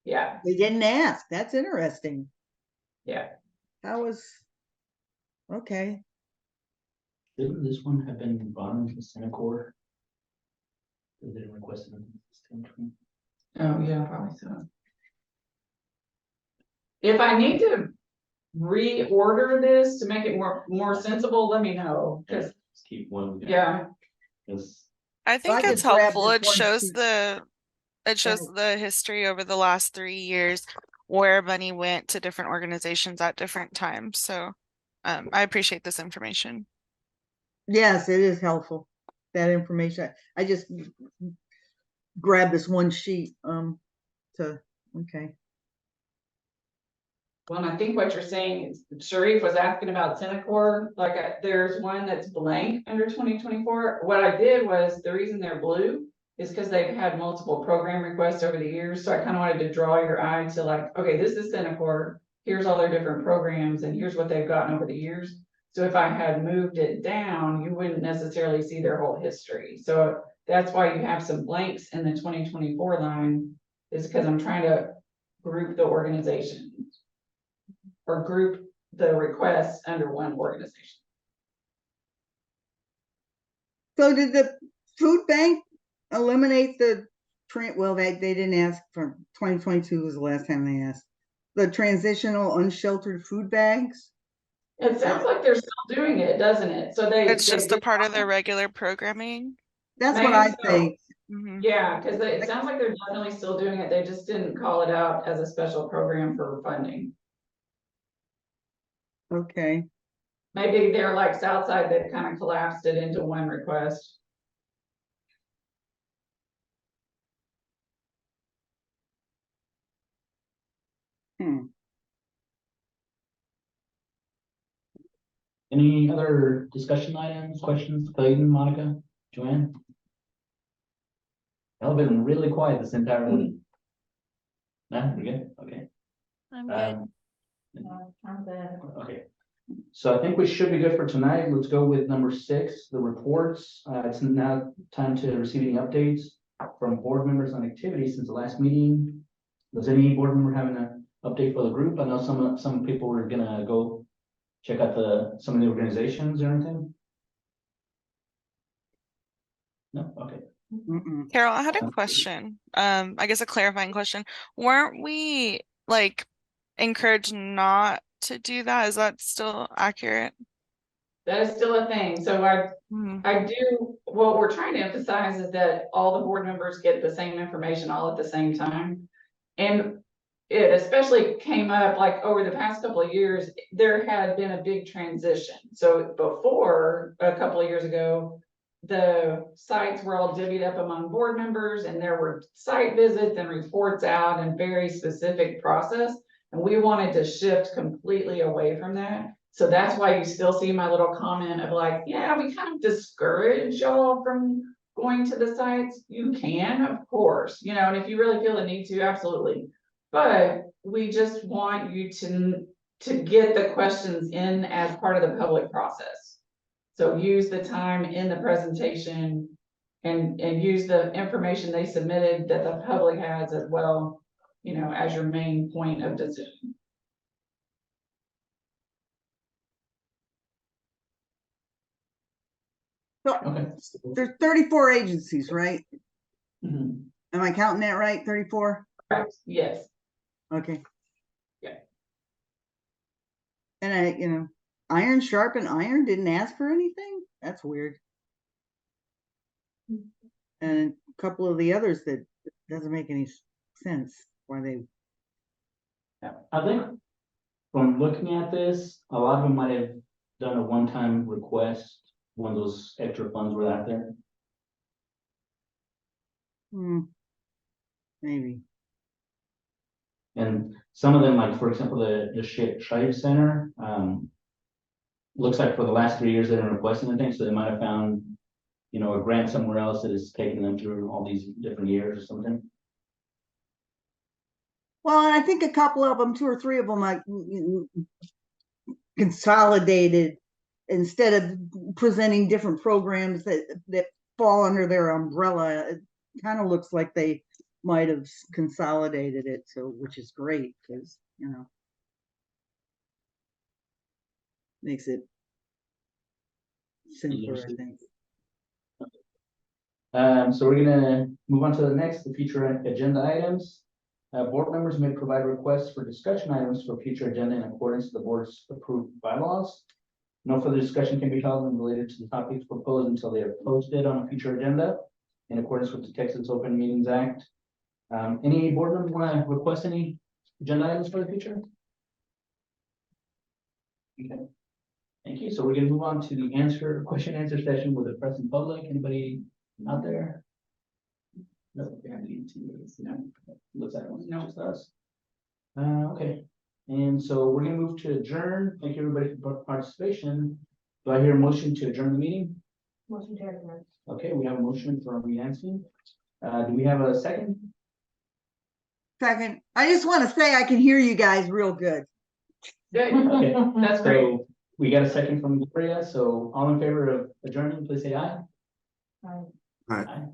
Yeah, They didn't ask. That's interesting. yeah. Okay. Didn't this one have been brought into the Senate court? They didn't request it. Oh, yeah, probably so. If I need to reorder this to make it more sensible, let me know, because, Just keep one. yeah. Because I think I it's just grabbed helpful. this It one shows sheet. the history over the last 3 years where money went to different organizations at different times. So I appreciate this information. Yes, it is helpful. That information. I just grabbed this one sheet. Okay. Well, and I think what you're saying is Sharif was asking about Centacor, like there's one that's blank under 2024. What I did was, the reason they're blue is because they've had multiple program requests over the years. So I kind of wanted to draw your eye to like, okay, this is Centacor. Here's all their different programs and here's what they've gotten over the years. So if I had moved it down, you wouldn't necessarily see their whole history. So that's why you have some blanks in the 2024 line, is because I'm trying to group the organizations or group the requests under one organization. So did the food bank eliminate the well, they didn't ask for 2022 was the last time they asked. The transitional unsheltered food bags? It sounds like they're still doing it, doesn't it? So It's they just a did- part of their regular programming. That's what Maybe I so. think. Mhm. Yeah, because it sounds like they're definitely still doing it. They just didn't call it out as a special program for funding. Okay. Maybe they're like Southside that kind of collapsed it into one request. Any other discussion items, questions, Clayton, Monica, Joanne? Y'all been really quiet this entire week. No, we're good, okay. I'm Um, I'm good. Okay, so I think we should be good for tonight. Let's go with number 6, the reports. It's now time to receive any updates from board members on activities since the last meeting. Does any board member have an update for the group? I know some people were gonna go check out some of the organizations or anything. No, okay. Carol, I had a Um, question. I guess a clarifying question. Weren't we like encouraged not to do that? Is that still accurate? That is still a thing. So Mhm. I do, what we're trying to emphasize is that all the board members get the same information all at the same time. And it especially came up like over the past couple of years, there had been a big transition. So before, a couple of years ago, the sites were all divvied up among board members and there were site visits and reports out and very specific process. And we wanted to shift completely away from that. So that's why you still see my little comment of like, yeah, we kind of discourage y'all from going to the sites. You can, of course, you know, and if you really feel the need to, absolutely. But we just want you to get the questions in as part of the public process. So use the time in the presentation and use the information they submitted that the public has as well, you know, as your main point of decision. So Okay. there's 34 agencies, right? Mhm. Am I counting that right? 34? Correct. Yes. Okay. Yeah. And iron sharpen iron didn't ask for anything? That's weird. And a couple of the others that doesn't make any sense why they. Yeah, I think from looking at this, a lot of them might have done a one-time request when those extra funds were out there. Maybe. And some of them, like for example, the Shade Center, looks like for the last 3 years they didn't request anything, so they might have found, you know, a grant somewhere else that is taking them through all these different years or something. Well, and I think a couple of them, 2 or 3 of them, like consolidated instead of presenting different programs that fall under their umbrella. It kind of looks like they might have consolidated it, so which is great because makes it simpler, I think. So we're gonna move on to the next, the future agenda items. Board members may provide requests for discussion items for future agenda in accordance with the board's approved bylaws. No further discussion can be held and related to the topics proposed until they are posted on a future agenda in accordance with the Texas Open Meetings Act. Any board member want to request any agenda items for the future? Okay, thank you. So we're gonna move on to the question and answer session with the press and public. Anybody out there? No, no, looks like it was just us. Okay, And so we're gonna move to adjourn. Thank you, everybody, for participation. Do I hear a motion to adjourn the meeting? Motion to adjourn. Okay, we have a motion from Yancy. Do we have a second? Second, I just want to say I can hear you guys real good. Good, Okay. that's great. So we got a second from Gloria, so all in favor of adjourning, please say aye. Aye. Aye.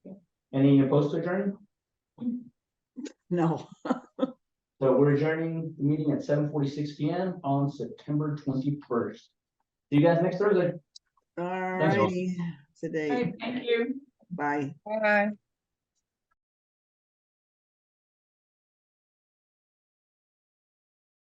Okay. Any opposed to adjourning? No. So we're adjourning the meeting at 7:46 PM on September 21st. See you guys next Thursday. All Thanks, all. righty. Today, Hey, thank you. bye. Bye.